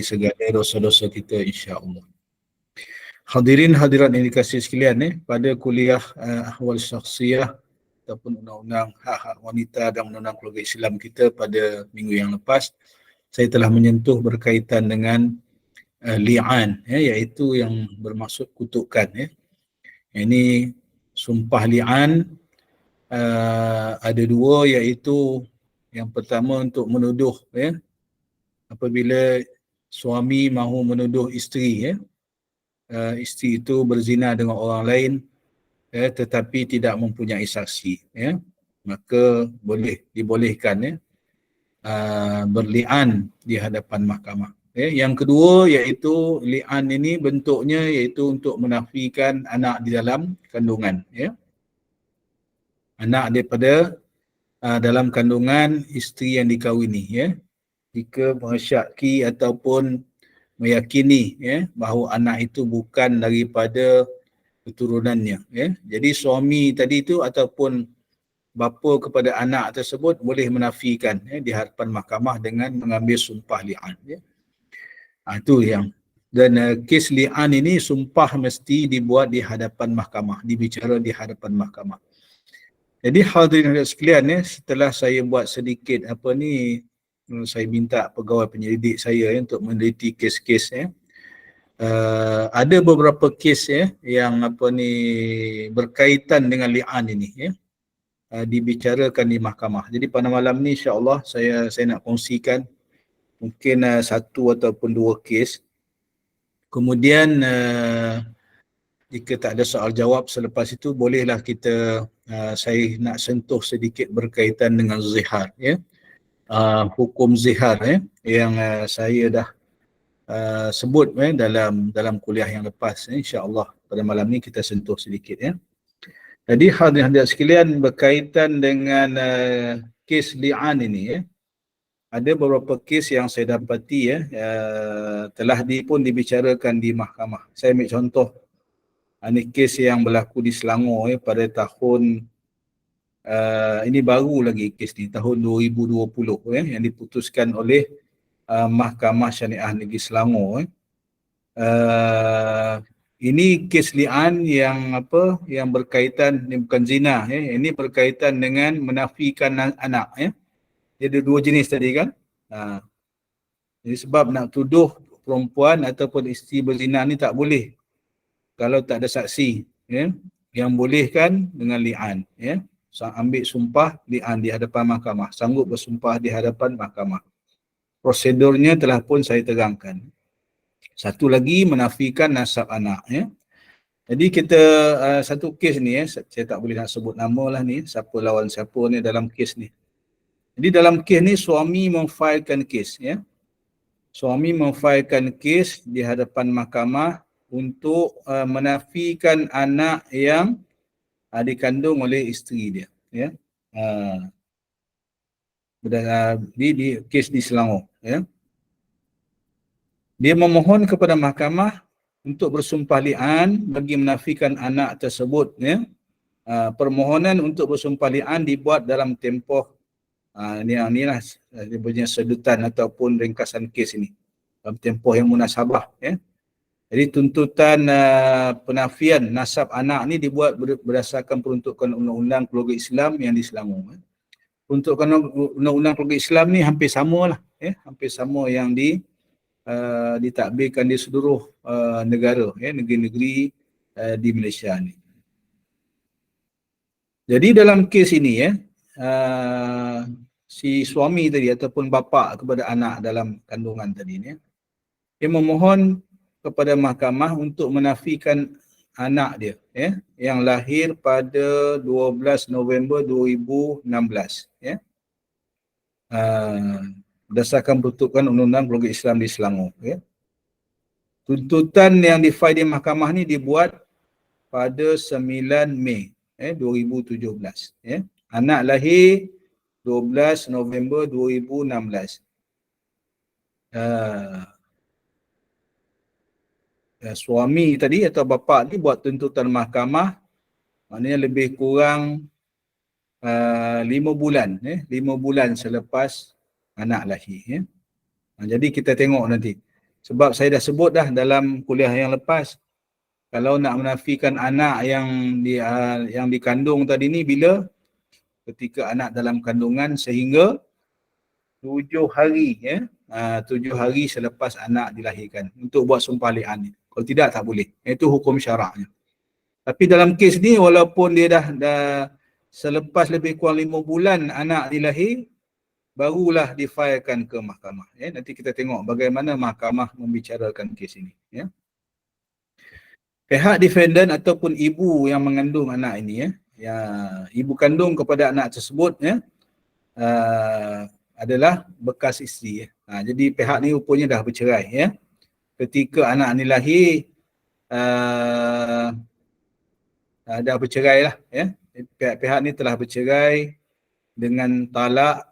segala dosa-dosa kita insya-Allah. Hadirin hadirat yang dikasihi sekalian, pada kuliah ahwal syakhsiyah ataupun undang-undang hak-hak wanita dan undang-undang keluarga Islam kita pada minggu yang lepas, saya telah menyentuh berkaitan dengan li'an, iaitu yang bermaksud kutukan. Ini sumpah li'an ada dua, iaitu yang pertama untuk menuduh, apabila suami mahu menuduh isteri, isteri itu berzina dengan orang lain, tetapi tidak mempunyai saksi, maka dibolehkan berli'an di hadapan mahkamah. Yang kedua iaitu li'an ini bentuknya iaitu untuk menafikan anak di dalam kandungan, anak daripada dalam kandungan isteri yang dikahwini, jika mensyaki ataupun meyakini bahawa anak itu bukan daripada keturunannya. Jadi suami tadi itu ataupun bapa kepada anak tersebut boleh menafikan di hadapan mahkamah dengan mengambil sumpah li'an. Itu yang. Dan kes li'an ini sumpah mesti dibuat di hadapan mahkamah, dibicara di hadapan mahkamah. Jadi hadirin sekalian, setelah saya buat sedikit saya minta pegawai penyelidik saya untuk meneliti kes-kes, ada beberapa kes yang berkaitan dengan li'an ini, dibicarakan di mahkamah. Jadi pada malam ni insya-Allah saya nak kongsikan mungkin satu ataupun dua kes. Kemudian jika tak ada soal jawab selepas itu, bolehlah kita saya nak sentuh sedikit berkaitan dengan zihar, hukum zihar yang saya dah sebut dalam kuliah yang lepas. Insya-Allah pada malam ni kita sentuh sedikit. Jadi hadirin sekalian, berkaitan dengan kes li'an ini, ada beberapa kes yang saya dapati telah pun dibicarakan di mahkamah. Saya ambil contoh, ini kes yang berlaku di Selangor pada tahun ini baru lagi kes ni, tahun 2020 yang diputuskan oleh Mahkamah Syariah Negeri Selangor. Ini kes li'an yang berkaitan, ini bukan zina, ini berkaitan dengan menafikan anak. Dia ada dua jenis tadi kan. Jadi sebab nak tuduh perempuan ataupun isteri berzina ni tak boleh kalau tak ada saksi, yang bolehkan dengan li'an, ambil sumpah li'an di hadapan mahkamah, sanggup bersumpah di hadapan mahkamah. Prosedurnya telah pun saya terangkan. Satu lagi menafikan nasab anak. Jadi kita satu kes ni, saya tak boleh nak sebut nama lah ni, siapa lawan siapa ni dalam kes ni. Jadi dalam kes ni suami memfailkan kes, suami memfailkan kes di hadapan mahkamah untuk menafikan anak yang dikandung oleh isteri dia, di kes di Selangor. Dia memohon kepada mahkamah untuk bersumpah li'an bagi menafikan anak tersebut. Permohonan untuk bersumpah li'an dibuat dalam tempoh inilah dia punya sedutan ataupun ringkasan kes ini, dalam tempoh yang munasabah. Jadi tuntutan penafian nasab anak ni dibuat berdasarkan peruntukan undang-undang keluarga Islam yang di Selangor. Peruntukan undang-undang keluarga Islam ni hampir samalah, hampir sama yang ditadbirkan di seluruh negara, negeri-negeri di Malaysia ni. Jadi dalam kes ini, si suami tadi ataupun bapa kepada anak dalam kandungan tadi ni, dia memohon kepada mahkamah untuk menafikan anak dia, yang lahir pada 12 November 2016, berdasarkan peruntukan undang-undang keluarga Islam di Selangor. Tuntutan yang difail di mahkamah ni dibuat pada 9 Mei 2017. Anak lahir 12 November 2016. Suami tadi atau bapa ni buat tuntutan mahkamah, maknanya lebih kurang 5 bulan, 5 bulan selepas anak lahir. Jadi kita tengok nanti Sebab saya dah sebut dah dalam kuliah yang lepas, kalau nak menafikan anak yang dikandung tadi ni bila ketika anak dalam kandungan sehingga 7 hari 7 hari selepas anak dilahirkan untuk buat sumpah li'an ni. Kalau tidak tak boleh. Itu hukum syaraknya. Tapi dalam kes ni walaupun dia dah selepas lebih kurang 5 bulan anak dilahir, barulah difailkan ke mahkamah. Nanti kita tengok bagaimana mahkamah membicarakan kes ini. Pihak defendant ataupun ibu yang mengandung anak ini, ibu kandung kepada anak tersebut adalah bekas isteri. Jadi pihak ni rupanya dah bercerai. Ketika anak ni lahir, dah bercerai lah. Pihak ni telah bercerai dengan talak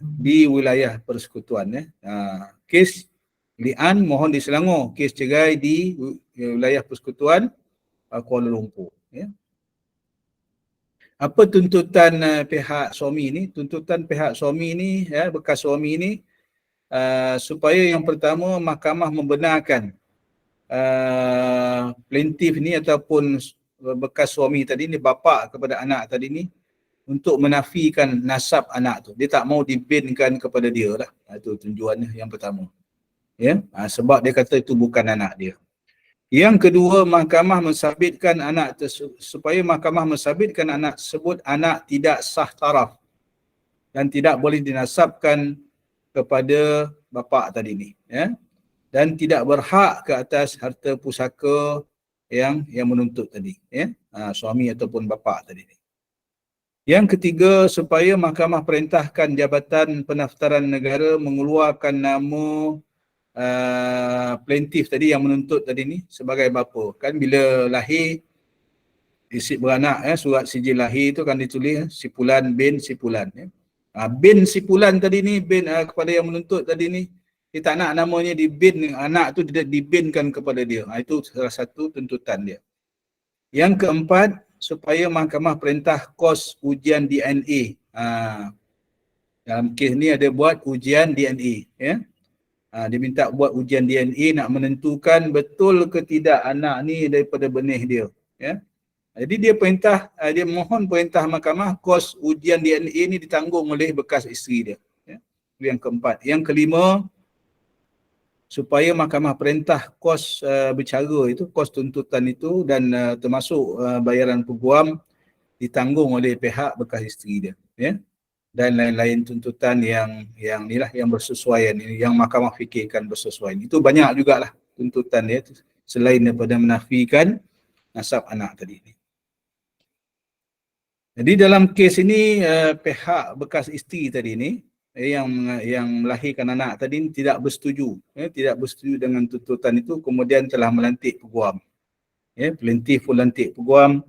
di wilayah persekutuan. Kes li'an mohon di Selangor, kes cerai di wilayah persekutuan Kuala Lumpur. Apa tuntutan pihak suami ni? Tuntutan pihak suami ni, bekas suami ni, supaya yang pertama mahkamah membenarkan plaintiff ni ataupun bekas suami tadi ni, bapa kepada anak tadi ni, untuk menafikan nasab anak tu. Dia tak mau dibinkan kepada dia lah. Itu tujuannya yang pertama. Sebab dia kata itu bukan anak dia. Yang kedua, mahkamah mensabitkan anak supaya mahkamah mensabitkan anak tersebut anak tidak sah taraf dan tidak boleh dinasabkan kepada bapa tadi ni, dan tidak berhak ke atas harta pusaka yang menuntut tadi, suami ataupun bapa tadi ni. Yang ketiga, supaya mahkamah perintahkan Jabatan Pendaftaran Negara mengeluarkan nama plaintiff tadi yang menuntut tadi ni sebagai bapa. Kan bila lahir isi beranak, surat sijil lahir tu kan ditulis si Fulan bin si Fulan. Bin si Fulan tadi ni, bin kepada yang menuntut tadi ni, dia tak nak namanya dibin, anak tu tidak dibinkan kepada dia. Itu salah satu tuntutan dia. Yang keempat, supaya mahkamah perintah kos ujian DNA. Dalam kes ni ada buat ujian DNA. Dia minta buat ujian DNA nak menentukan betul ke tidak anak ni daripada benih dia. Jadi dia mohon perintah mahkamah kos ujian DNA ni ditanggung oleh bekas isteri dia. Itu yang keempat. Yang kelima, supaya mahkamah perintah kos bercara itu, kos tuntutan itu dan termasuk bayaran peguam ditanggung oleh pihak bekas isteri dia. Dan lain-lain tuntutan yang inilah yang bersesuaian, yang mahkamah fikirkan bersesuaian. Itu banyak jugalah tuntutan dia selain daripada menafikan nasab anak tadi ni. Jadi dalam kes ini pihak bekas isteri tadi ni yang melahirkan anak tadi ni tidak bersetuju, tidak bersetuju dengan tuntutan itu, kemudian telah melantik peguam. Plaintiff pun lantik peguam,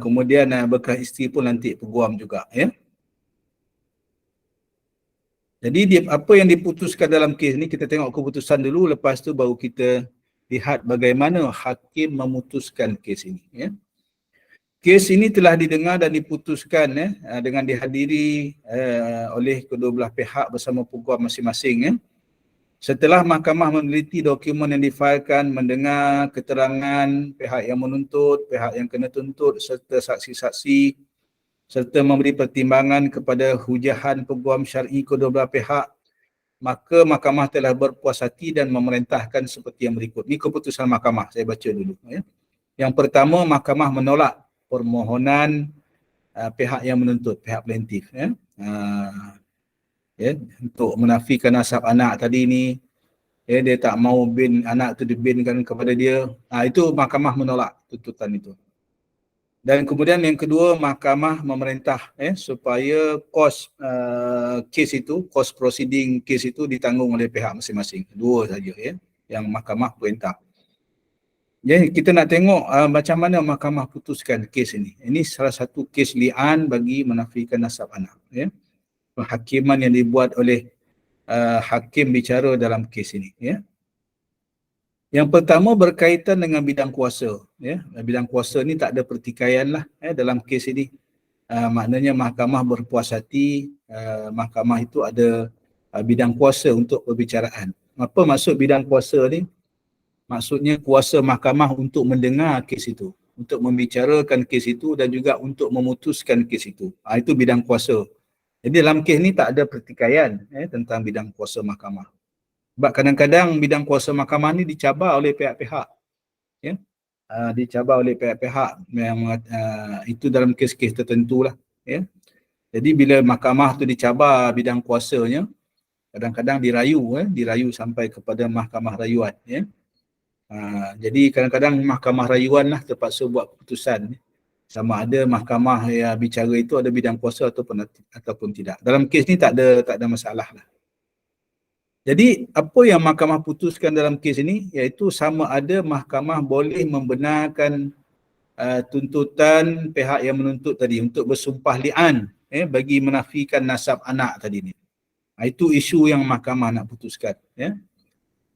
kemudian bekas isteri pun lantik peguam juga. Jadi apa yang diputuskan dalam kes ni, kita tengok keputusan dulu, lepas tu baru kita lihat bagaimana hakim memutuskan kes ini. Kes ini telah didengar dan diputuskan dengan dihadiri oleh kedua belah pihak bersama peguam masing-masing. Setelah mahkamah meneliti dokumen yang difailkan, mendengar keterangan pihak yang menuntut, pihak yang kena tuntut serta saksi-saksi, serta memberi pertimbangan kepada hujahan peguam syar'i kedua belah pihak, maka mahkamah telah berpuas hati dan memerintahkan seperti yang berikut. Ini keputusan mahkamah, saya baca dulu. Yang pertama, mahkamah menolak permohonan pihak yang menuntut, pihak plaintiff, untuk menafikan nasab anak tadi ni. Dia tak mau anak tu dibinkan kepada dia. Itu mahkamah menolak tuntutan itu. Dan kemudian yang kedua, mahkamah memerintah supaya kos kes itu, kos proceeding kes itu ditanggung oleh pihak masing-masing. Dua saja yang mahkamah perintah. Jadi kita nak tengok macam mana mahkamah putuskan kes ini. Ini salah satu kes li'an bagi menafikan nasab anak. Penghakiman yang dibuat oleh hakim bicara dalam kes ini. Yang pertama berkaitan dengan bidang kuasa. Bidang kuasa ni tak ada pertikaian lah dalam kes ini. Maknanya mahkamah berpuas hati, mahkamah itu ada bidang kuasa untuk perbicaraan. Apa maksud bidang kuasa ni? Maksudnya kuasa mahkamah untuk mendengar kes itu, untuk membicarakan kes itu dan juga untuk memutuskan kes itu. Itu bidang kuasa. Jadi dalam kes ni tak ada pertikaian tentang bidang kuasa mahkamah. Sebab kadang-kadang bidang kuasa mahkamah ni dicabar oleh pihak-pihak. Ya. Dicabar oleh pihak-pihak yang itu dalam kes-kes tertentu lah. Ya. Jadi bila mahkamah tu dicabar bidang kuasanya, kadang-kadang dirayu sampai kepada mahkamah rayuan. Ya. Jadi kadang-kadang mahkamah rayuan lah terpaksa buat keputusan. Sama ada mahkamah yang bicara itu ada bidang kuasa ataupun tidak. Dalam kes ni tak ada masalah lah. Jadi apa yang mahkamah putuskan dalam kes ini iaitu sama ada mahkamah boleh membenarkan tuntutan pihak yang menuntut tadi untuk bersumpah li'an bagi menafikan nasab anak tadi ni. Itu isu yang mahkamah nak putuskan.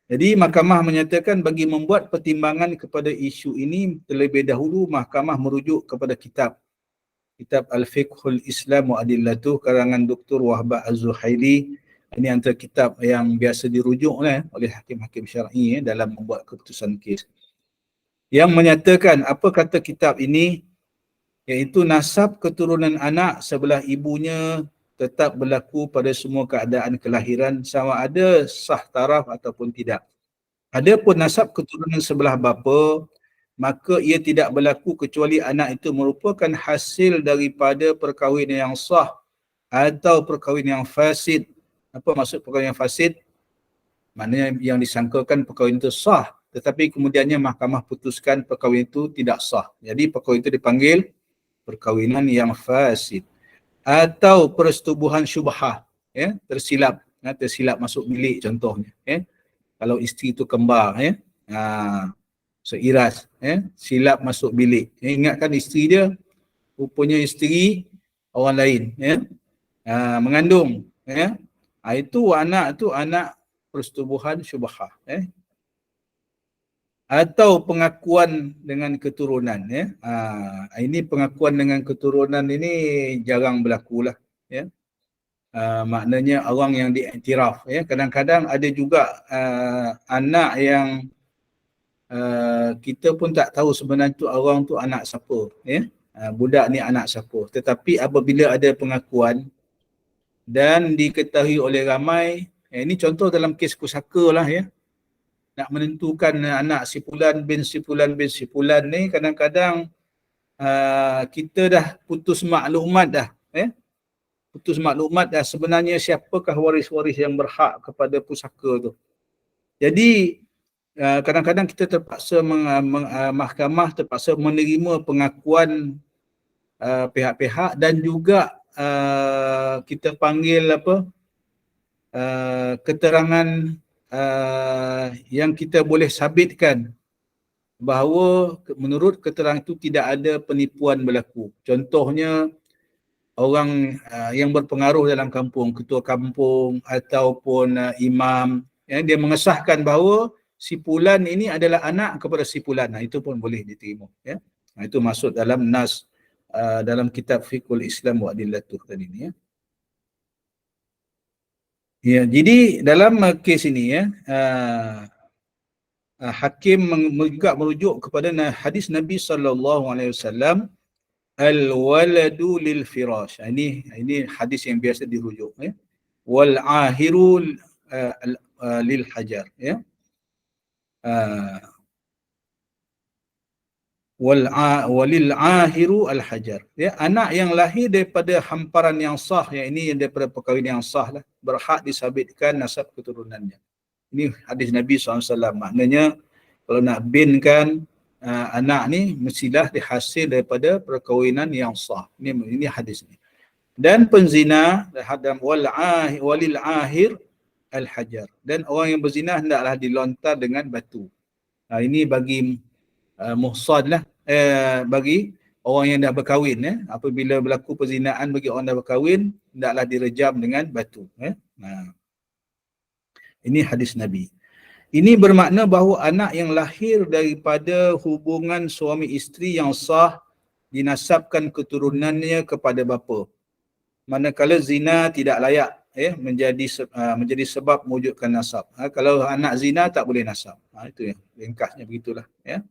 Jadi mahkamah menyatakan bagi membuat pertimbangan kepada isu ini terlebih dahulu mahkamah merujuk kepada kitab Al-Fiqhul Islam wa Adillatuh karangan Dr. Wahbah Az-Zuhaili. Ini antara kitab yang biasa dirujuk oleh hakim-hakim syar'i dalam membuat keputusan kes. Yang menyatakan apa kata kitab ini iaitu nasab keturunan anak sebelah ibunya tetap berlaku pada semua keadaan kelahiran sama ada sah taraf ataupun tidak. Adapun nasab keturunan sebelah bapa maka ia tidak berlaku kecuali anak itu merupakan hasil daripada perkahwinan yang sah atau perkahwinan yang fasid. Apa maksud perkahwinan yang fasid? Maknanya yang disangkakan perkahwinan itu sah tetapi kemudiannya mahkamah putuskan perkahwinan itu tidak sah. Jadi perkahwinan itu dipanggil perkahwinan yang fasid. Atau persetubuhan syubhah, tersilap masuk bilik contohnya. Kalau isteri itu kembar, seiras, silap masuk bilik. Ingatkan isteri dia, rupanya isteri orang lain, mengandung. Itu anak persetubuhan syubhah. Atau pengakuan dengan keturunan. Ini pengakuan dengan keturunan ini jarang berlaku lah. Maknanya orang yang diiktiraf. Kadang-kadang ada juga anak yang kita pun tak tahu sebenarnya tu orang tu anak siapa. Budak ni anak siapa. Tetapi apabila ada pengakuan dan diketahui oleh ramai, ini contoh dalam kes pusaka lah nak menentukan anak si fulan bin si fulan bin si fulan ni kadang-kadang kita dah putus maklumat dah. Putus maklumat dah sebenarnya siapakah waris-waris yang berhak kepada pusaka tu. Jadi kadang-kadang kita terpaksa mahkamah terpaksa menerima pengakuan pihak-pihak dan juga kita panggil keterangan yang kita boleh sabitkan bahawa menurut keterangan itu tidak ada penipuan berlaku. Contohnya orang yang berpengaruh dalam kampung, ketua kampung ataupun imam, dia mengesahkan bahawa si fulan ini adalah anak kepada si fulan. Itu pun boleh diterima. Itu masuk dalam nas dalam kitab Fiqhul Islam wa Adillatuh tadi ni. Jadi dalam kes ini hakim juga merujuk kepada hadis Nabi SAW, al-waladu lil firash. Ini hadis yang biasa dirujuk. Wal ahiru lil hajar. Walil ahiru al hajar. Anak yang lahir daripada hamparan yang sah, yang ini daripada perkahwinan yang sah lah, berhak disabitkan nasab keturunannya. Ini hadis Nabi SAW. Maknanya kalau nak binkan anak ni mestilah dihasil daripada perkahwinan yang sah. Ini hadis ni. Dan penzina walil ahir al hajar. Dan orang yang berzina hendaklah dilontar dengan batu. Ini bagi muhsan lah, bagi orang yang dah berkahwin. Apabila berlaku perzinaan bagi orang dah berkahwin, hendaklah direjam dengan batu. Ini hadis Nabi. Ini bermakna bahawa anak yang lahir daripada hubungan suami isteri yang sah dinasabkan keturunannya kepada bapa. Manakala zina tidak layak menjadi sebab mewujudkan nasab. Kalau anak zina tak boleh nasab. Itu yang ringkasnya begitulah ya.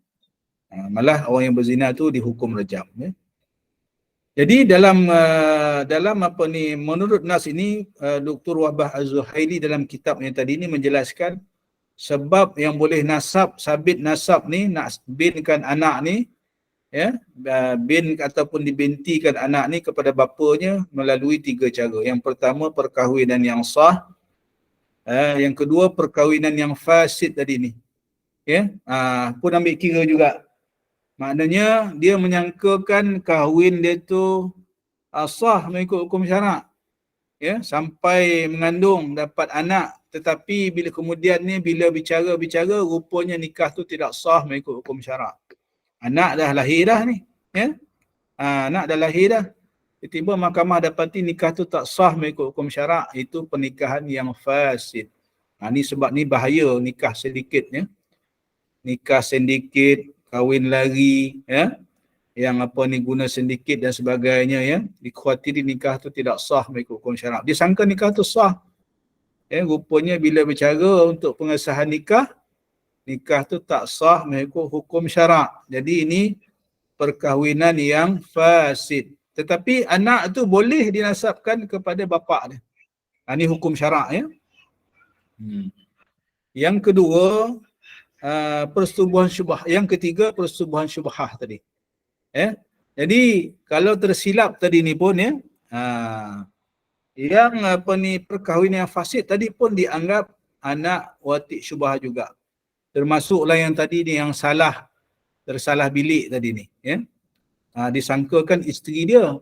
Malah orang yang berzina tu dihukum rejam ya. Jadi dalam apa ni, menurut nas ini Dr. Wahbah Az-Zuhaili dalam kitab yang tadi ni menjelaskan sebab yang boleh nasab, sabit nasab ni, nak binkan anak ni ya, bin ataupun dibintikan anak ni kepada bapanya melalui 3 cara. Yang pertama perkahwinan yang sah, yang kedua perkahwinan yang fasid tadi ni ya, pun ambil kira juga. Maknanya dia menyangkakan kahwin dia tu sah mengikut hukum syarak ya, sampai mengandung dapat anak, tetapi bila kemudian ni bila bicara rupanya nikah tu tidak sah mengikut hukum syarak. Anak dah lahir dah ni ya, anak dah lahir dah, tiba-tiba mahkamah dapati nikah tu tak sah mengikut hukum syarak, itu pernikahan yang fasid. Ni sebab ni bahaya nikah sedikit ya, nikah sindiket, kahwin lari ya, yang apa ni guna sindiket dan sebagainya ya, dikhawatiri nikah tu tidak sah mengikut hukum syarak. Dia sangka nikah tu sah ya, rupanya bila bercara untuk pengesahan nikah tu tak sah mengikut hukum syarak. Jadi ini perkahwinan yang fasid. Tetapi anak tu boleh dinasabkan kepada bapa dia. Ini hukum syarak ya. Yang kedua persetubuhan syubhah. Yang ketiga persetubuhan syubhah tadi. Jadi kalau tersilap tadi ni pun ya, yang apa ni perkahwinan yang fasid tadi pun dianggap anak wati syubhah juga. Termasuklah yang tadi ni yang tersalah bilik tadi ni ya. Disangkakan isteri dia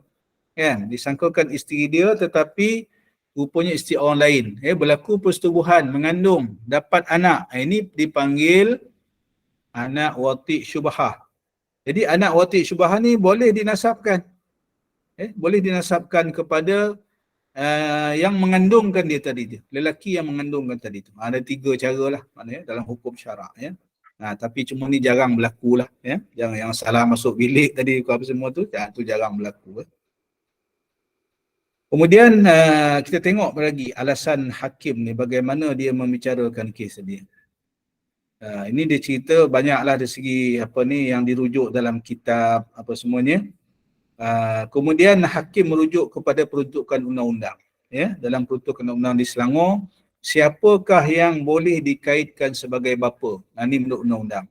kan, disangkakan isteri dia tetapi rupanya isteri orang lain berlaku persetubuhan, mengandung, dapat anak. Ini dipanggil anak wati syubhah. Jadi anak wati syubhah ni boleh dinasabkan. Boleh dinasabkan kepada yang mengandungkan dia tadi tu, lelaki yang mengandungkan tadi tu. Ada 3 cara lah maknanya dalam hukum syarak ya. Tapi cuma ni jarang berlaku lah ya. Yang salah masuk bilik tadi apa semua tu, tu jarang berlaku. Kemudian kita tengok lagi alasan hakim ni, bagaimana dia membicarakan kes dia. Ini dia cerita banyaklah dari segi apa ni yang dirujuk dalam kitab apa semuanya. Kemudian hakim merujuk kepada peruntukan undang-undang ya. Dalam peruntukan undang-undang di Selangor, siapakah yang boleh dikaitkan sebagai bapa? Ini menurut undang-undang.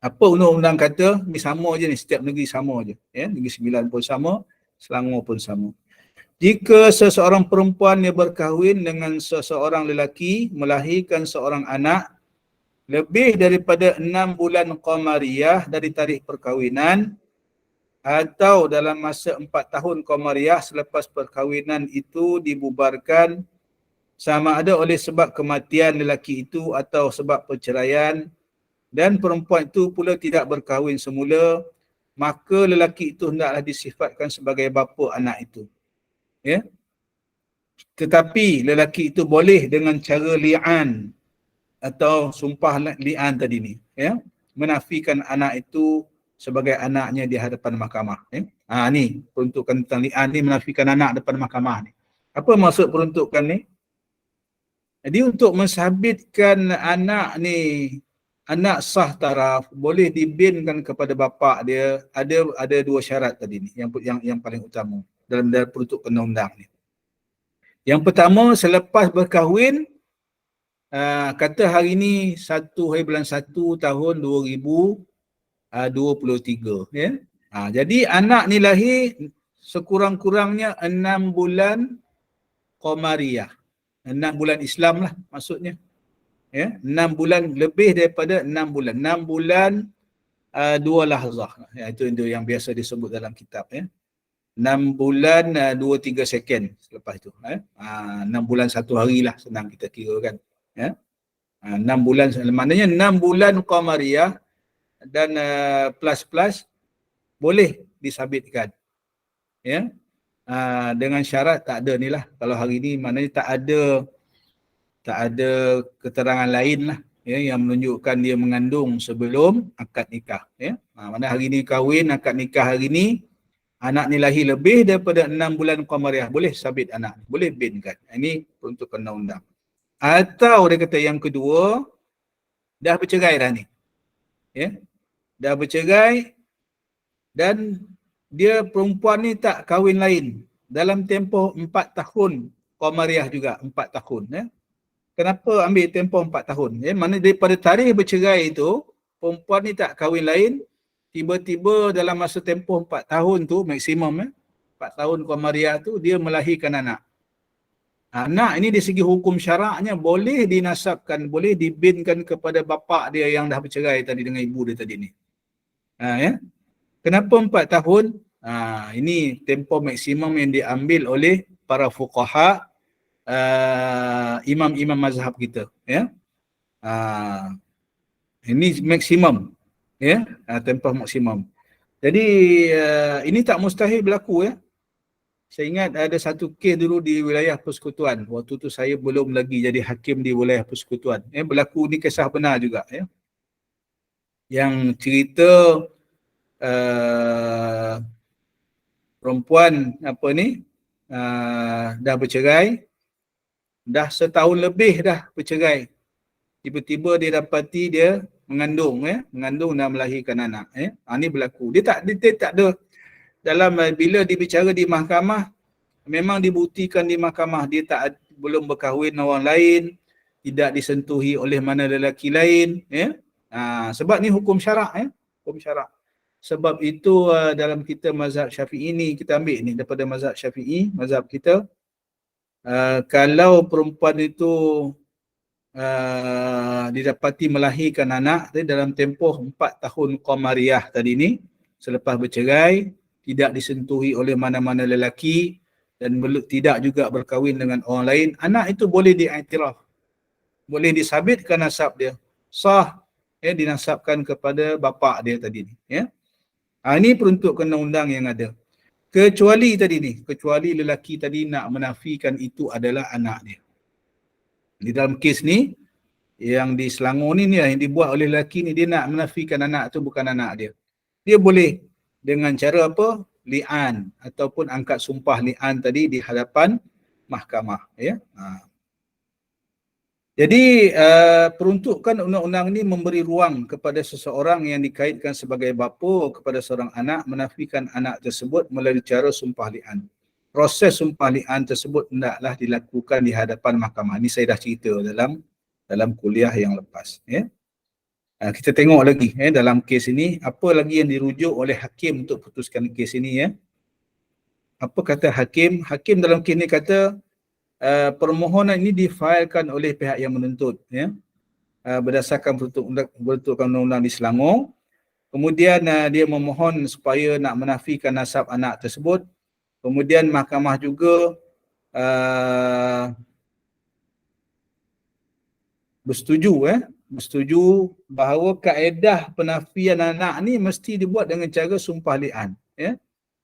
Apa undang-undang kata? Ni sama je ni, setiap negeri sama je ya. Negeri Sembilan pun sama, Selangor pun sama. Jika seseorang perempuan yang berkahwin dengan seseorang lelaki melahirkan seorang anak lebih daripada 6 bulan qamariyah dari tarikh perkahwinan, atau dalam masa 4 tahun qamariyah selepas perkahwinan itu dibubarkan, sama ada oleh sebab kematian lelaki itu atau sebab perceraian, dan perempuan itu pula tidak berkahwin semula, maka lelaki itu hendaklah disifatkan sebagai bapa anak itu ya. Tetapi lelaki itu boleh dengan cara li'an atau sumpah li'an tadi ni ya, menafikan anak itu sebagai anaknya di hadapan mahkamah ya. Ni peruntukan tentang li'an ni, menafikan anak depan mahkamah ni. Apa maksud peruntukan ni? Jadi untuk mensabitkan anak ni anak sah taraf, boleh dibinkan kepada bapa dia, ada 2 syarat tadi ni yang paling utama dalam peruntukan undang-undang ni. Yang pertama, selepas berkahwin, kata hari ni 1 hari bulan 1 tahun 2023 ya. Jadi anak ni lahir sekurang-kurangnya 6 bulan qamariyah. 6 bulan Islam lah maksudnya. Ya, 6 bulan, lebih daripada 6 bulan. 6 bulan 2 lahzah. Ya, itu yang biasa disebut dalam kitab ya. 6 bulan 2-3 second selepas itu. 6 bulan 1 hari lah, senang kita kira kan. Ya. 6 bulan, maknanya 6 bulan qamariyah dan plus boleh disabitkan. Ya. Dengan syarat tak ada ni lah. Kalau hari ni maknanya tak ada keterangan lain lah ya, yang menunjukkan dia mengandung sebelum akad nikah ya. Mana hari ni kahwin, akad nikah hari ni, Anak ni lahir lebih daripada 6 bulan Qamariah, boleh sabit anak, boleh binkan. Ini peruntukan undang-undang. Atau dia kata yang kedua, dah bercerai dah ni. Ya. Dah bercerai dan dia perempuan ni tak kahwin lain dalam tempoh 4 tahun Qamariah juga, 4 tahun. Ya. Kenapa ambil tempoh 4 tahun? Ya, mana daripada tarikh bercerai itu, perempuan ni tak kahwin lain, tiba-tiba dalam masa tempoh 4 tahun tu, maksimum 4 tahun Qamariah tu, dia melahirkan anak. Anak ini di segi hukum syaraknya boleh dinasabkan, boleh dibinkan kepada bapa dia yang dah bercerai tadi dengan ibu dia tadi ni. Ya. Kenapa 4 tahun? Ini tempoh maksimum yang diambil oleh para fuqaha, imam-imam mazhab kita. Ya. Ini maksimum. Ya. Tempoh maksimum. Jadi ini tak mustahil berlaku. Ya. Saya ingat ada satu kes dulu di wilayah persekutuan. Waktu tu saya belum lagi jadi hakim di wilayah persekutuan. Berlaku ni kisah benar juga. Ya. Yang cerita perempuan apa ni dah bercerai, dah setahun lebih dah bercerai. Tiba-tiba dia dapati dia mengandung dan melahirkan anak. Ini berlaku. Dia tak ada dalam bila dibicara di mahkamah, memang dibuktikan di mahkamah dia belum berkahwin orang lain, tidak disentuhi oleh mana lelaki lain. Sebab ni hukum syarak. Hukum syarak. Sebab itu dalam kita mazhab Syafi'i ni, kita ambil ni daripada mazhab Syafi'i, mazhab kita, kalau perempuan itu didapati melahirkan anak dalam tempoh 4 tahun Qamariah tadi ni, selepas bercerai, tidak disentuhi oleh mana-mana lelaki dan tidak juga berkahwin dengan orang lain, anak itu boleh diiktiraf, boleh disabitkan nasab dia, sah, dinasabkan kepada bapa dia tadi ni. Ini peruntukan undang-undang yang ada. Kecuali tadi ni, kecuali lelaki tadi nak menafikan itu adalah anak dia. Di dalam kes ni, yang di Selangor ni yang dibuat oleh lelaki ni, dia nak menafikan anak tu bukan anak dia. Dia boleh dengan cara apa? Li'an ataupun angkat sumpah li'an tadi di hadapan mahkamah. Ya. Jadi peruntukan undang-undang ni memberi ruang kepada seseorang yang dikaitkan sebagai bapa kepada seorang anak menafikan anak tersebut melalui cara sumpah li'an. Proses sumpah li'an tersebut hendaklah dilakukan di hadapan mahkamah. Ini saya dah cerita dalam kuliah yang lepas. Ya. Kita tengok lagi dalam kes ini, apa lagi yang dirujuk oleh hakim untuk putuskan kes ini. Ya. Apa kata hakim? Hakim dalam kes ini kata, permohonan ini difailkan oleh pihak yang menuntut, ya, berdasarkan peruntukan undang-undang di Selangor. Kemudian dia memohon supaya nak menafikan nasab anak tersebut. Kemudian mahkamah juga bersetuju bahawa kaedah penafian anak ni mesti dibuat dengan cara sumpah li'an. Ya.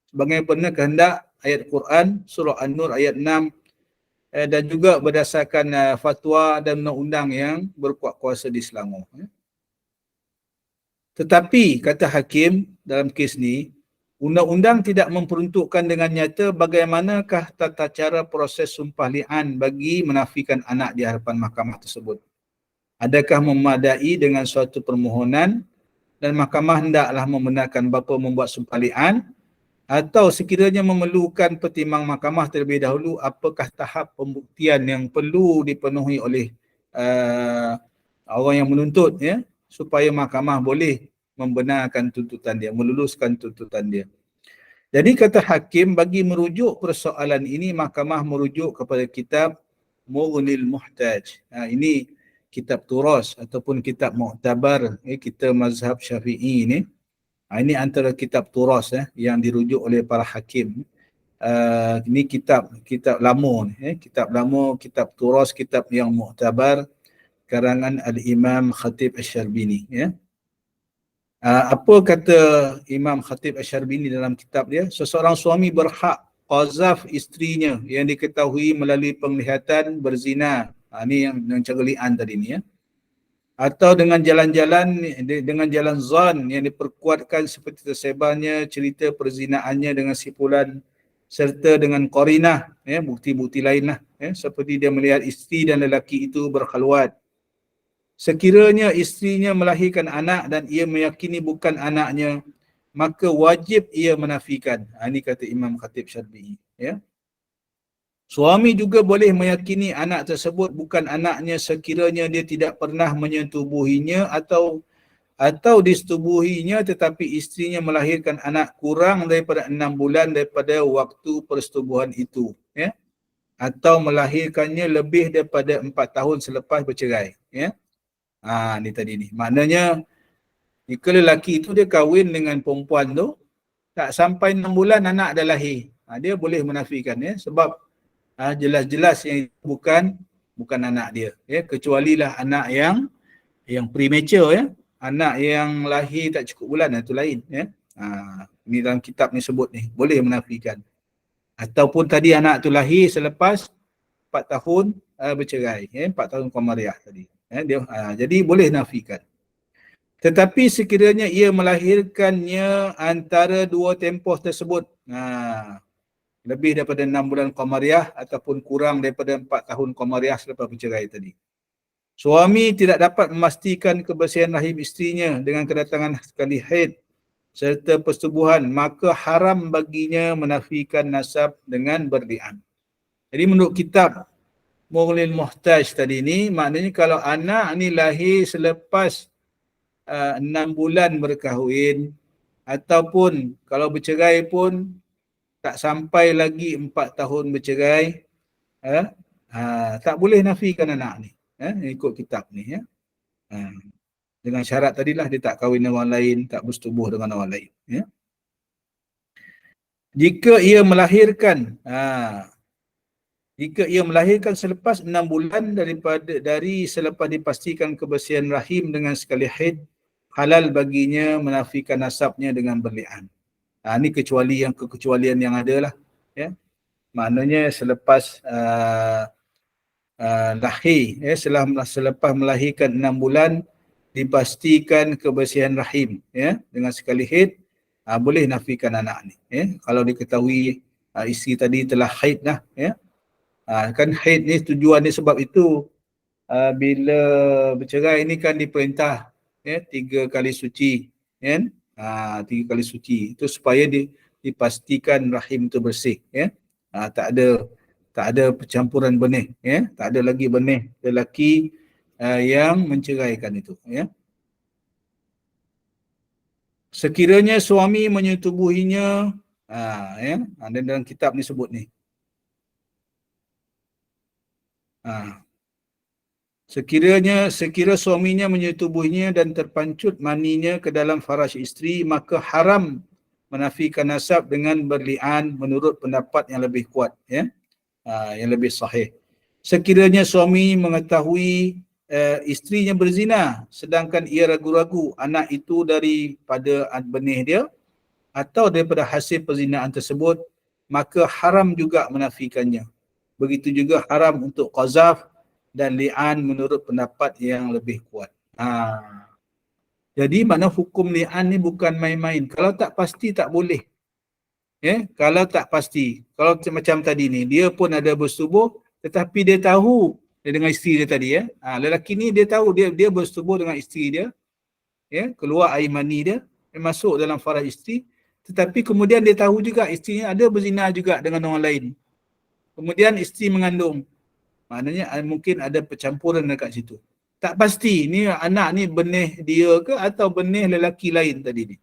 Sebagaimana kehendak ayat Quran surah An-Nur ayat 6 dan juga berdasarkan fatwa dan undang-undang yang berkuat kuasa di Selangor. Tetapi kata hakim dalam kes ni, undang-undang tidak memperuntukkan dengan nyata bagaimanakah tata cara proses sumpah li'an bagi menafikan anak di hadapan mahkamah tersebut. Adakah memadai dengan suatu permohonan dan mahkamah hendaklah membenarkan bapa membuat sumpah li'an, atau sekiranya memerlukan pertimbang mahkamah terlebih dahulu apakah tahap pembuktian yang perlu dipenuhi oleh orang yang menuntut, ya, supaya mahkamah boleh membenarkan tuntutan dia, meluluskan tuntutan dia. Jadi kata hakim, bagi merujuk persoalan ini, mahkamah merujuk kepada kitab Mughnil Muhtaj. Ini kitab turas ataupun kitab mu'tabar kita mazhab Syafi'i ni. Ini antara kitab turas yang dirujuk oleh para hakim. Ini kitab lama ni, kitab lama, kitab turas, kitab yang mu'tabar karangan Al-Imam Khatib Asy-Syarbini. Ya. Apa kata Imam Khatib Asy-Syarbini dalam kitab dia? Seseorang suami berhak qazaf isterinya yang diketahui melalui penglihatan berzina. Ini yang cara li'an tadi ni. Ya. atau dengan jalan zon yang diperkuatkan seperti tersebarnya cerita perzinaannya dengan si fulan serta dengan qarinah, bukti-bukti lain lah, seperti dia melihat isteri dan lelaki itu berkhaluat. Sekiranya isterinya melahirkan anak dan ia meyakini bukan anaknya, maka wajib ia menafikan. Ini kata Imam Khatib Syarbi'i. Suami juga boleh meyakini anak tersebut bukan anaknya sekiranya dia tidak pernah menyetubuhinya atau disetubuhinya tetapi isterinya melahirkan anak kurang daripada 6 bulan daripada waktu persetubuhan itu, atau melahirkannya lebih daripada 4 tahun selepas bercerai. Ni tadi ni. Maknanya jika lelaki itu dia kahwin dengan perempuan tu, tak sampai 6 bulan anak dah lahir, dia boleh menafikan, sebab jelas-jelas yang itu bukan anak dia, kecuali lah anak yang premature, anak yang lahir tak cukup bulan, itu lain, ni dalam kitab ni sebut ni boleh menafikan. Ataupun tadi anak tu lahir selepas 4 tahun bercerai, 4 tahun Qamariah tadi, jadi boleh nafikan. Tetapi sekiranya ia melahirkannya antara dua tempoh tersebut, lebih daripada 6 bulan Qamariah ataupun kurang daripada 4 tahun Qamariah selepas bercerai tadi, suami tidak dapat memastikan kebersihan rahim isterinya dengan kedatangan sekali haid serta persetubuhan, maka haram baginya menafikan nasab dengan berli'an. Jadi menurut kitab Mughnil Muhtaj tadi ni, maknanya kalau anak ni lahir selepas 6 bulan berkahwin ataupun kalau bercerai pun tak sampai lagi 4 tahun bercerai, tak boleh nafikan anak ni, ikut kitab ni, dengan syarat tadilah dia tak kahwin dengan orang lain, tak bersetubuh dengan orang lain, Jika ia melahirkan selepas 6 bulan dari selepas dipastikan kebersihan rahim dengan sekali haid, halal baginya menafikan nasabnya dengan berli'an. Ini kekecualian yang ada lah, maknanya selepas lahir, selepas melahirkan 6 bulan dipastikan kebersihan rahim, dengan sekali haid, boleh nafikan anak ni, kalau diketahui isteri tadi telah haid dah, kan haid ni tujuan ni sebab itu bila bercerai ni kan diperintah 3 kali suci, kan, 3 kali suci itu supaya dipastikan rahim tu bersih, tak ada percampuran benih, tak ada lagi benih lelaki yang menceraikan itu, Sekiranya suami menyetubuhinya, dan dalam kitab ni sebut ni, sekira suaminya menyetubuhinya dan terpancut maninya ke dalam faraj isteri, maka haram menafikan nasab dengan berli'an menurut pendapat yang lebih kuat, yang lebih sahih. Sekiranya suami mengetahui isterinya berzina sedangkan ia ragu-ragu anak itu daripada benih dia atau daripada hasil perzinaan tersebut, maka haram juga menafikannya. Begitu juga haram untuk qazaf dan li'an menurut pendapat yang lebih kuat. Jadi makna hukum li'an ni bukan main-main. Kalau tak pasti tak boleh. Kalau tak pasti, kalau macam tadi ni, dia pun ada bersetubuh tetapi dia tahu dengan isteri dia tadi, lelaki ni dia tahu dia bersetubuh dengan isteri dia, keluar air mani dia masuk dalam faraj isteri, tetapi kemudian dia tahu juga isterinya ada berzina juga dengan orang lain. Kemudian isteri mengandung. Maknanya mungkin ada percampuran dekat situ. Tak pasti ni anak ni benih dia ke atau benih lelaki lain tadi ni.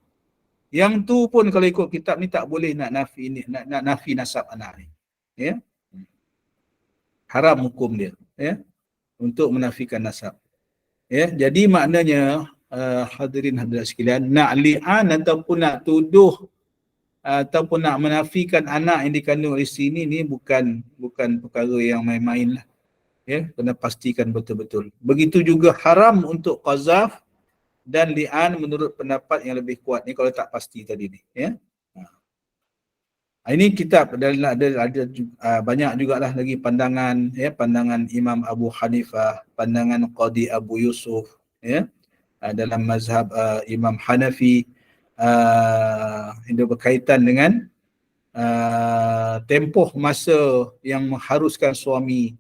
Yang tu pun kalau ikut kitab ni tak boleh nak nafi nasab anak ni. Haram hukum dia, untuk menafikan nasab. Jadi maknanya hadirin hadirat sekalian, nak li'an ataupun nak tuduh ataupun nak menafikan anak yang dikandung oleh isteri ni bukan perkara yang main-main lah. Kena pastikan betul-betul. Begitu juga haram untuk qazaf dan li'an menurut pendapat yang lebih kuat ni kalau tak pasti tadi ni, Ini kitab ada banyak jugalah lagi pandangan, pandangan Imam Abu Hanifah, pandangan Qadi Abu Yusuf, ya. Dalam mazhab Imam Hanafi, itu berkaitan dengan tempoh masa yang mengharuskan suami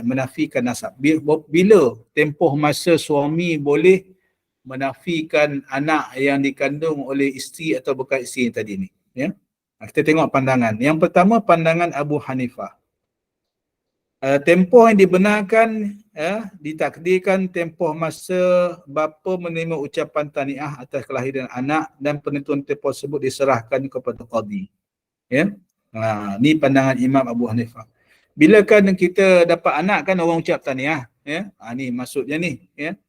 menafikan nasab. Bila tempoh masa suami boleh menafikan anak yang dikandung oleh isteri atau bekas isteri tadi ni, ya. Kita tengok pandangan. Yang pertama, pandangan Abu Hanifah. Tempoh yang dibenarkan, ditakdirkan tempoh masa bapa menerima ucapan tahniah atas kelahiran anak dan penentuan tempoh tersebut diserahkan kepada qadi. Ya. Ni pandangan Imam Abu Hanifah. Bila kan kita dapat anak kan orang ucap tahniah, ya. Ni maksudnya ni, ya.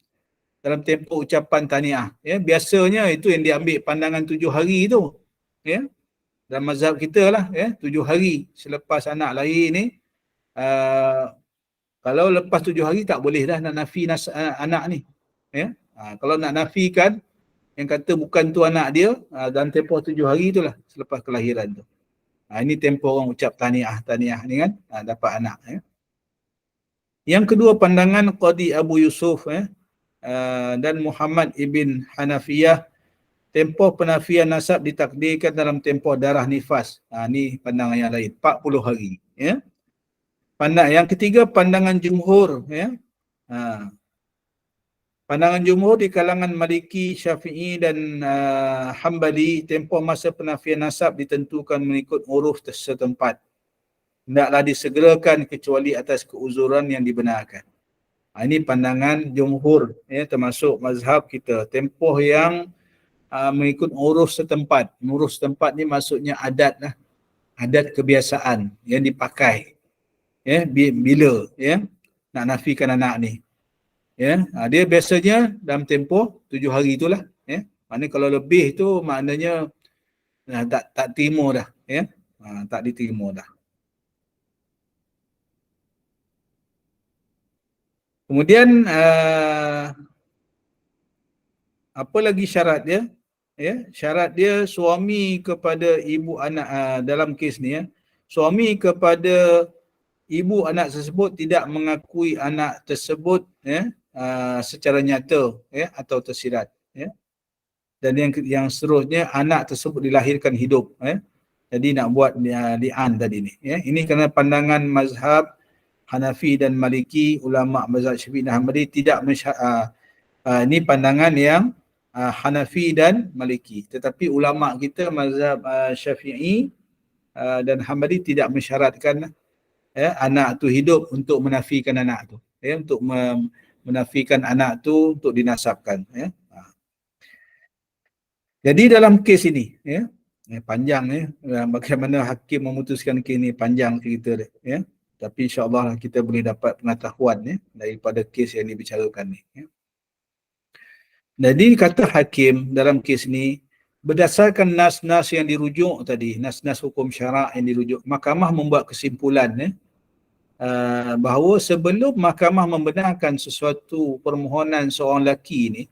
Dalam tempoh ucapan tahniah, ya. Biasanya itu yang diambil pandangan 7 hari tu, ya. Dalam mazhab kita lah, ya, 7 hari selepas anak lahir ni. Kalau lepas 7 hari tak boleh dah nak nafi anak ni, ya. Kalau nak nafikan yang kata bukan tu anak dia, dalam tempoh 7 hari itulah selepas kelahiran tu. Ini tempoh orang ucap tahniah ni kan, dapat anak, ya. Yang kedua, pandangan Qadi Abu Yusuf, dan Muhammad ibn Hanafiyah, tempoh penafian nasab ditakdirkan dalam tempoh darah nifas. Ni pandangan yang lain, 40 hari, ya. Yang ketiga, pandangan jumhur, ya. Pandangan jumhur di kalangan Maliki, Syafi'i dan Hambali, tempoh masa penafian nasab ditentukan mengikut uruf setempat. Hendaklah disegerakan kecuali atas keuzuran yang dibenarkan. Ini pandangan jumhur, ya, termasuk mazhab kita. Tempoh yang mengikut uruf setempat. Uruf setempat ni maksudnya adat lah. Adat kebiasaan yang dipakai. Ya, bila, ya, nak nafikan anak ni. Ya, dia biasanya dalam tempoh 7 hari itulah, ya. Maknanya kalau lebih tu maknanya tak terima dah, ya. Tak diterima dah. Kemudian apa lagi syarat dia? Ya, syarat dia suami kepada ibu anak, dalam kes ni, ya. Suami kepada ibu anak tersebut tidak mengakui anak tersebut, ya, secara nyata, ya, atau tersirat, ya. Dan yang seterusnya, anak tersebut dilahirkan hidup, ya. Jadi nak buat li'an tadi ni, ya. Ini kerana pandangan mazhab Hanafi dan Maliki, ulama mazhab Syafi'i dan Hambali tidak ini pandangan yang Hanafi dan Maliki. Tetapi ulama kita mazhab Syafi'i dan Hambali tidak mensyaratkan, ya, anak tu hidup untuk menafikan anak tu, ya, untuk menafikan anak tu untuk dinasabkan, ya. Jadi dalam kes ini, ya, panjang, ya, bagaimana hakim memutuskan kes ini panjang cerita dia, ya. Tapi insya-Allah kita boleh dapat pengetahuan, ya, daripada kes yang dibicarakan ni, ya. Jadi kata hakim dalam kes ni, berdasarkan nas-nas yang dirujuk tadi, nas-nas hukum syarak yang dirujuk, mahkamah membuat kesimpulan, ya, bahawa sebelum mahkamah membenarkan sesuatu permohonan seorang lelaki ni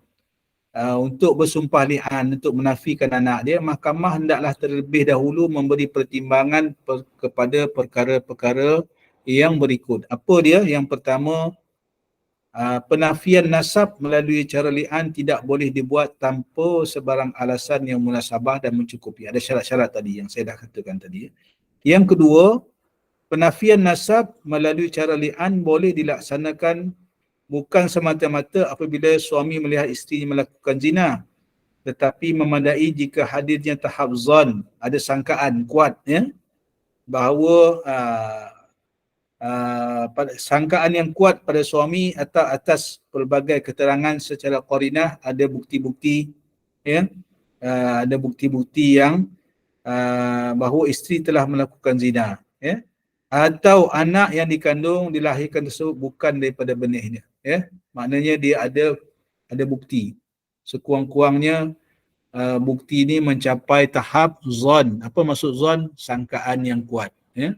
untuk bersumpah li'an, untuk menafikan anak dia, mahkamah hendaklah terlebih dahulu memberi pertimbangan kepada perkara-perkara yang berikut. Apa dia? Yang pertama, penafian nasab melalui cara li'an tidak boleh dibuat tanpa sebarang alasan yang munasabah dan mencukupi. Ada syarat-syarat tadi yang saya dah katakan tadi. Yang kedua, penafian nasab melalui cara li'an boleh dilaksanakan bukan semata-mata apabila suami melihat isterinya melakukan zina, tetapi memadai jika hadirnya tahap zon, ada sangkaan kuat, ya, bahawa sangkaan yang kuat pada suami atau atas pelbagai keterangan secara qarinah, ada bukti-bukti, ya, ada bukti-bukti yang bahawa isteri telah melakukan zina, ya, atau anak yang dikandung dilahirkan tersebut bukan daripada benihnya, ya. Maknanya dia ada bukti. Sekurang-kurangnya bukti ini mencapai tahap zon. Apa maksud zon? Sangkaan yang kuat, ya.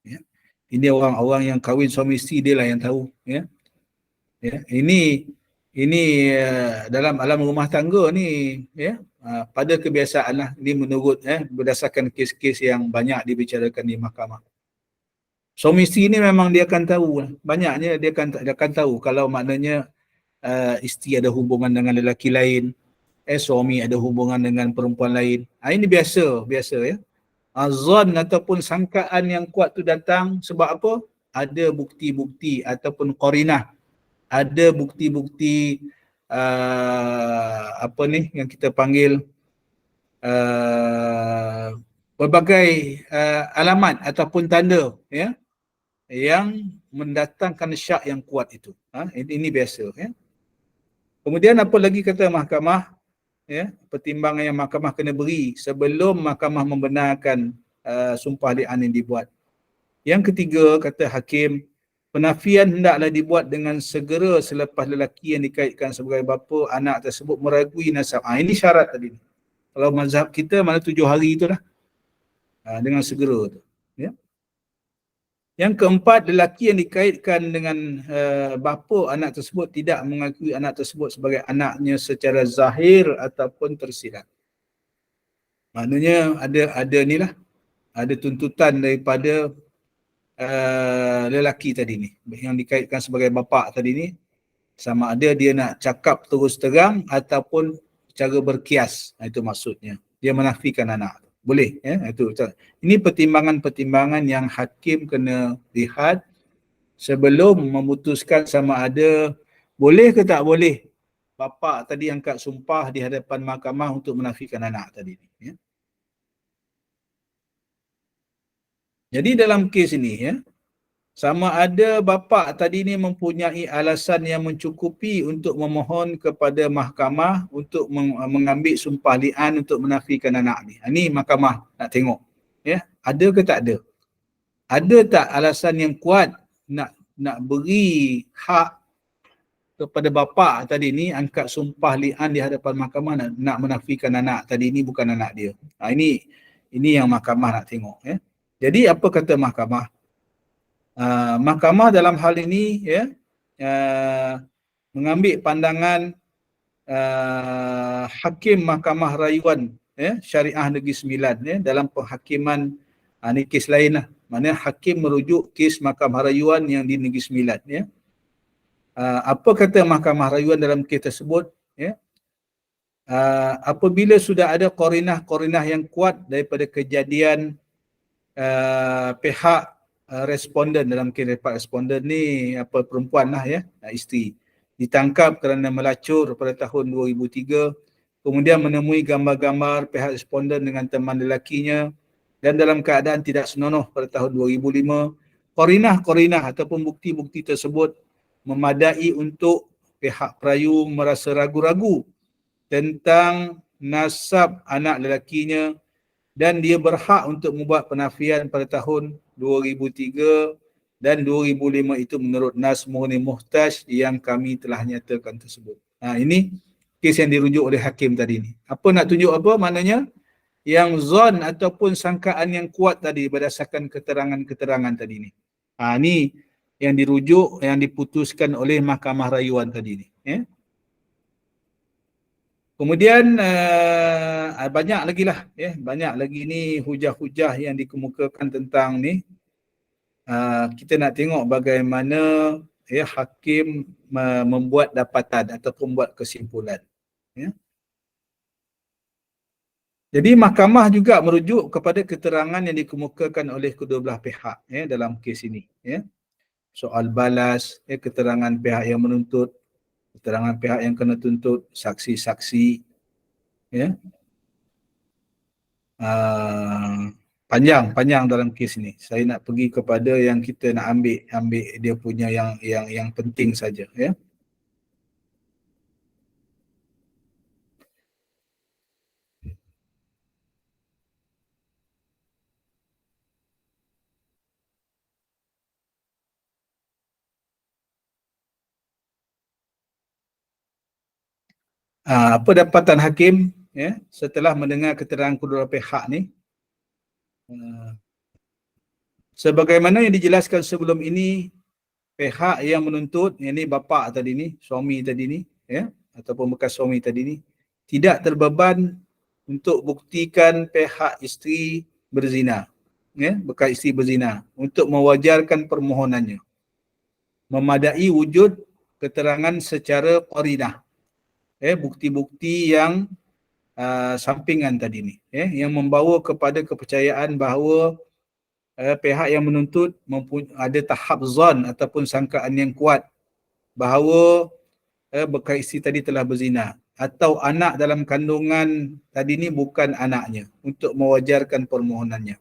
Ya. Ini orang-orang yang kahwin suami isteri, dia lah yang tahu, ya. Ya, ini dalam alam rumah tangga ni, ya, pada kebiasaan lah, ini menurut, berdasarkan kes-kes yang banyak dibicarakan di mahkamah. Suami isteri ni memang dia akan tahu, banyaknya dia akan tahu kalau maknanya isteri ada hubungan dengan lelaki lain, suami ada hubungan dengan perempuan lain. Ini biasa ya. Zon ataupun sangkaan yang kuat tu datang sebab apa? Ada bukti-bukti ataupun qarinah, ada bukti-bukti apa ni yang kita panggil berbagai alamat ataupun tanda ya yang mendatangkan syak yang kuat itu. Ini biasa ya. Kemudian apa lagi kata mahkamah ya, pertimbangan yang mahkamah kena beri sebelum mahkamah membenarkan sumpah li'an yang dibuat. Yang ketiga kata hakim, penafian hendaklah dibuat dengan segera selepas lelaki yang dikaitkan sebagai bapa anak tersebut meragui nasab. Ini syarat tadi. Kalau mazhab kita mana 7 hari itulah. Dengan segera tu. Ya. Yang keempat, lelaki yang dikaitkan dengan bapa anak tersebut tidak mengakui anak tersebut sebagai anaknya secara zahir ataupun tersirat. Maknanya ada ni lah, ada tuntutan daripada lelaki tadi ni yang dikaitkan sebagai bapa tadi ni, sama ada dia nak cakap terus terang ataupun cara berkias. Itu maksudnya. Dia menafikan anak. Boleh ya, itu. Ini pertimbangan-pertimbangan yang hakim kena lihat sebelum memutuskan sama ada boleh ke tak boleh bapa tadi angkat sumpah di hadapan mahkamah untuk menafikan anak tadi ni ya. Jadi dalam kes ini ya, sama ada bapa tadi ni mempunyai alasan yang mencukupi untuk memohon kepada mahkamah untuk mengambil sumpah li'an untuk menafikan anak ni. Ini mahkamah nak tengok. Ya, ada ke tak ada? Ada tak alasan yang kuat nak beri hak kepada bapa tadi ni angkat sumpah li'an di hadapan mahkamah nak menafikan anak tadi ni bukan anak dia. Ini yang mahkamah nak tengok ya. Jadi apa kata mahkamah? Mahkamah dalam hal ini ya mengambil pandangan hakim Mahkamah Rayuan ya, Syariah Negeri Sembilan ya, dalam penghakiman ni kes lain lah. Maknanya hakim merujuk kes Mahkamah Rayuan yang di Negeri Sembilan ya. Apa kata Mahkamah Rayuan dalam kes tersebut ya? Apabila sudah ada qarinah yang kuat daripada kejadian pihak responden, dalam kes responden ni perempuan lah ya, isteri, ditangkap kerana melacur pada tahun 2003, kemudian menemui gambar-gambar pihak responden dengan teman lelakinya dan dalam keadaan tidak senonoh pada tahun 2005, qarinah ataupun bukti-bukti tersebut memadai untuk pihak perayu merasa ragu-ragu tentang nasab anak lelakinya dan dia berhak untuk membuat penafian pada tahun 2003 dan 2005 itu menurut Nas Mughni Muhtaj yang kami telah nyatakan tersebut. Ini kes yang dirujuk oleh hakim tadi ni. Apa nak tunjuk apa? Maknanya yang zon ataupun sangkaan yang kuat tadi berdasarkan keterangan-keterangan tadi ni. Ini yang dirujuk, yang diputuskan oleh Mahkamah Rayuan tadi ni. Ya. Kemudian banyak lagi lah ya, banyak lagi ni hujah-hujah yang dikemukakan tentang ni. Kita nak tengok bagaimana ya hakim membuat dapatan ataupun membuat kesimpulan ya. Jadi mahkamah juga merujuk kepada keterangan yang dikemukakan oleh kedua belah pihak ya dalam kes ini ya. Soal balas ya, keterangan pihak yang menuntut, keterangan pihak yang kena tuntut, saksi-saksi ya. Panjang dalam kes ni. Saya nak pergi kepada yang kita nak ambil dia punya yang penting saja ya. Apa dapatan hakim ya setelah mendengar keterangan kedua pihak ni? Sebagaimana yang dijelaskan sebelum ini, pihak yang menuntut, yang ni bapa tadi ni, suami tadi ni ya, ataupun bekas suami tadi ni, tidak terbeban untuk buktikan pihak isteri berzina. bekas isteri berzina untuk mewajarkan permohonannya. Memadai wujud keterangan secara qarinah. Bukti-bukti yang sampingan tadi ni, yang membawa kepada kepercayaan bahawa pihak yang menuntut ada tahap zon ataupun sangkaan yang kuat bahawa bekas isteri tadi telah berzina atau anak dalam kandungan tadi ni bukan anaknya untuk mewajarkan permohonannya.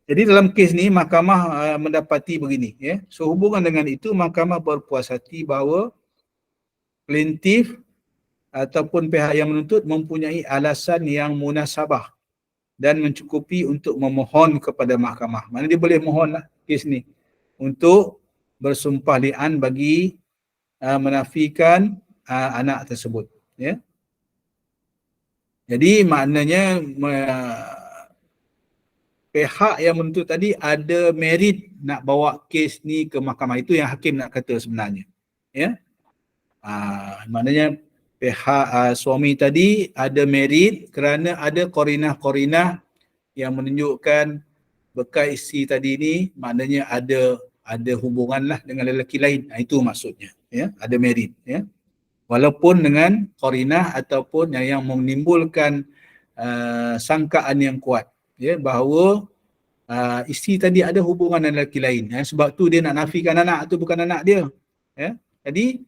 Jadi dalam kes ni mahkamah mendapati begini, sehubungan dengan itu mahkamah berpuas hati bahawa plaintiff ataupun pihak yang menuntut mempunyai alasan yang munasabah dan mencukupi untuk memohon kepada mahkamah. Mana dia boleh mohon lah kes ni untuk bersumpah li'an bagi menafikan anak tersebut. Jadi maknanya pihak yang menuntut tadi ada merit nak bawa kes ni ke mahkamah. Itu yang hakim nak kata sebenarnya. Maknanya pihak suami tadi ada merit kerana ada qarinah-qarinah yang menunjukkan bekas isteri tadi ni maknanya ada hubungan lah dengan lelaki lain. Itu maksudnya, ada merit, walaupun dengan qarinah ataupun yang menimbulkan sangkaan yang kuat, bahawa isteri tadi ada hubungan dengan lelaki lain, sebab tu dia nak nafikan anak tu bukan anak dia. Jadi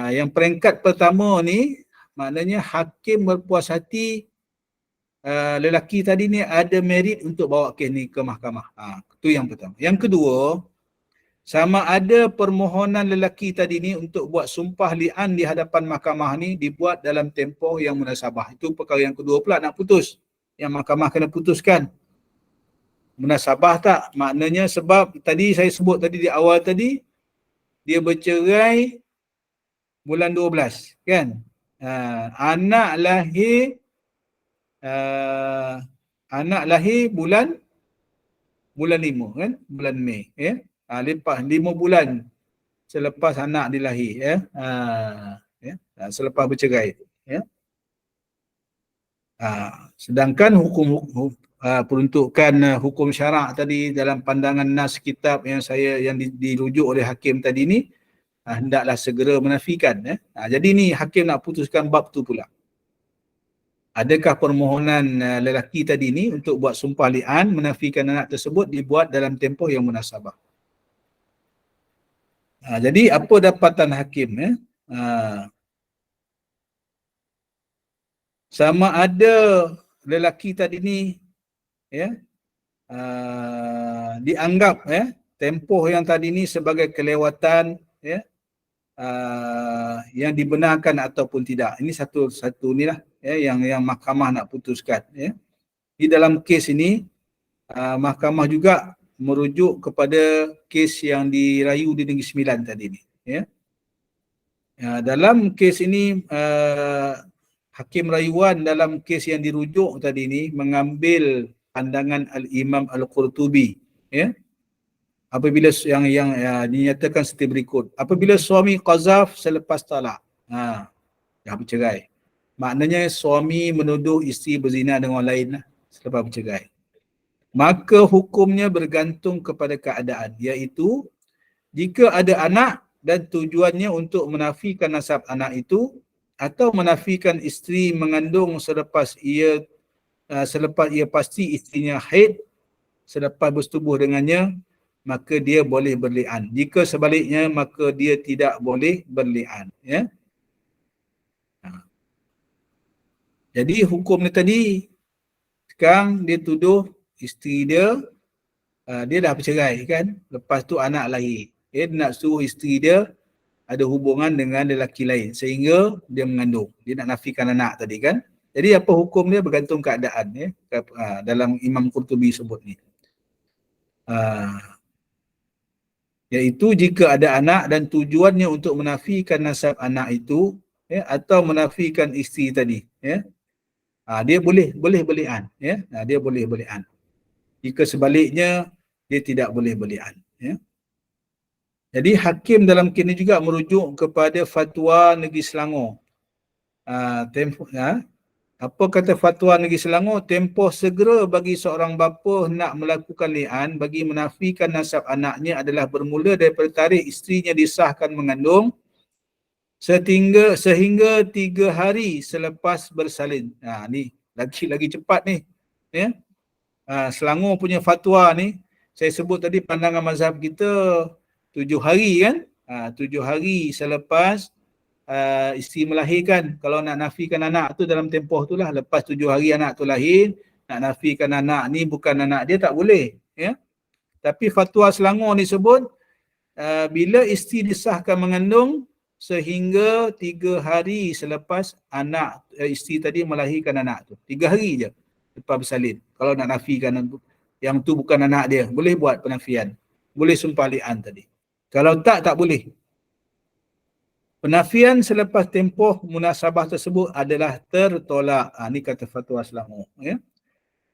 yang peringkat pertama ni maknanya hakim berpuas hati lelaki tadi ni ada merit untuk bawa kes ni ke mahkamah. Itu yang pertama. Yang kedua, sama ada permohonan lelaki tadi ni untuk buat sumpah li'an di hadapan mahkamah ni dibuat dalam tempoh yang munasabah. Itu perkara yang kedua pula nak putus. Yang mahkamah kena putuskan. Munasabah tak? Maknanya sebab tadi saya sebut tadi di awal tadi, dia bercerai bulan 12, kan? Anak lahir bulan 5, kan? Bulan Mei, lepas 5 bulan selepas anak dilahir, selepas bercerai, sedangkan hukum peruntukan hukum syarak tadi dalam pandangan nas kitab yang dirujuk oleh hakim tadi ni, hendaklah segera menafikan. Jadi ni hakim nak putuskan bab tu pula. Adakah permohonan lelaki tadi ni untuk buat sumpah li'an menafikan anak tersebut dibuat dalam tempoh yang munasabah. Jadi apa dapatan hakim? Sama ada lelaki tadi ni dianggap tempoh yang tadi ni sebagai kelewatan yang dibenarkan ataupun tidak. Ini satu ni lah yang mahkamah nak putuskan. Di dalam kes ini mahkamah juga merujuk kepada kes yang dirayu di Negeri Sembilan tadi ni. Dalam kes ini hakim rayuan dalam kes yang dirujuk tadi ni mengambil pandangan Al-Imam Al-Qurtubi, apabila yang dinyatakan seperti berikut. Apabila suami qazaf selepas talak, dah bercerai, maknanya suami menuduh isteri berzina dengan orang lain lah selepas bercerai, maka hukumnya bergantung kepada keadaan, iaitu jika ada anak dan tujuannya untuk menafikan nasab anak itu atau menafikan isteri mengandung selepas ia pasti isterinya haid selepas bersetubuh dengannya, maka dia boleh berli'an. Jika sebaliknya, maka dia tidak boleh berli'an. Jadi hukum ni tadi, sekarang dia tuduh isteri dia dah bercerai, kan? Lepas tu anak lahir. Dia nak suruh isteri dia ada hubungan dengan lelaki lain sehingga dia mengandung. Dia nak nafikan anak tadi, kan? Jadi apa hukum dia bergantung keadaan, dalam Imam Qurtubi sebut ni. Iaitu jika ada anak dan tujuannya untuk menafikan nasab anak itu, atau menafikan isteri tadi, dia boleh berli'an, dia boleh berli'an. Jika sebaliknya, dia tidak boleh berli'an. Jadi hakim dalam kes ini juga merujuk kepada fatwa Negeri Selangor Apa kata fatwa Negeri Selangor? Tempoh segera bagi seorang bapa nak melakukan li'an bagi menafikan nasab anaknya adalah bermula daripada tarikh isterinya disahkan mengandung sehingga 3 hari selepas bersalin. Ni lagi cepat ni. Ya. Selangor punya fatwa ni, saya sebut tadi pandangan mazhab kita 7 hari kan? 7 hari selepas isteri melahirkan. Kalau nak nafikan anak tu dalam tempoh tu lah, lepas 7 hari anak tu lahir, nak nafikan anak ni bukan anak dia, tak boleh. Ya. Tapi fatwa Selangor ni sebut bila isteri disahkan mengandung sehingga 3 hari selepas anak isteri tadi melahirkan anak tu. 3 hari je lepas bersalin. Kalau nak nafikan yang tu bukan anak dia, boleh buat penafian. Boleh sumpah li'an tadi. Kalau tak boleh. Penafian selepas tempoh munasabah tersebut adalah tertolak. Ini kata fatwa Selangor. Ya.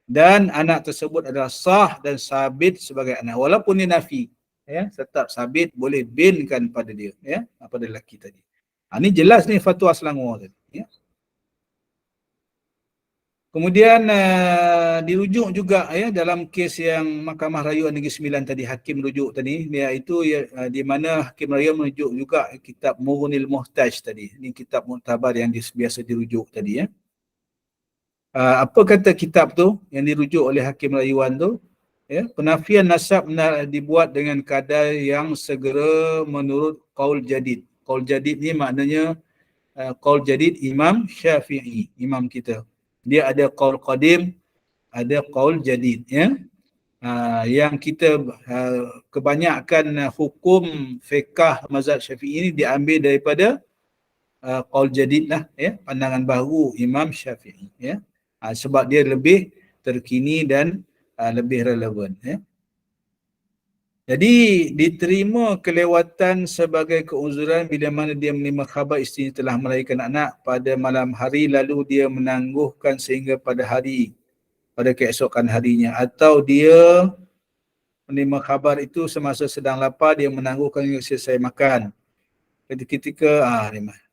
Dan anak tersebut adalah sah dan sabit sebagai anak. Walaupun dia nafi, ya, tetap sabit, boleh binkan pada dia, ya, pada lelaki tadi. Ini jelas ni fatwa Selangor tadi. Ya. Kemudian dirujuk juga ya dalam kes yang Mahkamah Rayuan Negeri Sembilan tadi, hakim rujuk tadi, iaitu di mana hakim raya merujuk juga kitab Mughnil Muhtaj tadi. Ini kitab muktabar yang biasa dirujuk tadi ya. Apa kata kitab tu yang dirujuk oleh hakim rayuan tu? Ya, penafian nasab dibuat dengan kadar yang segera menurut qaul jadid. Qaul jadid ni maknanya qaul jadid Imam Syafi'i, imam kita. Dia ada qaul qadim, ada qaul jadid ya. Yang kita kebanyakan hukum fiqh mazhab Syafi'i ini diambil daripada qaul jadid lah ya, pandangan baru Imam Syafi'i ya. Sebab dia lebih terkini dan lebih relevan ya. Jadi diterima kelewatan sebagai keuzuran bila mana dia menerima khabar isteri telah melahirkan anak pada malam hari lalu dia menangguhkan sehingga pada keesokan harinya, atau dia menerima khabar itu semasa sedang lapar, dia menangguhkan hingga selesai makan. Ketika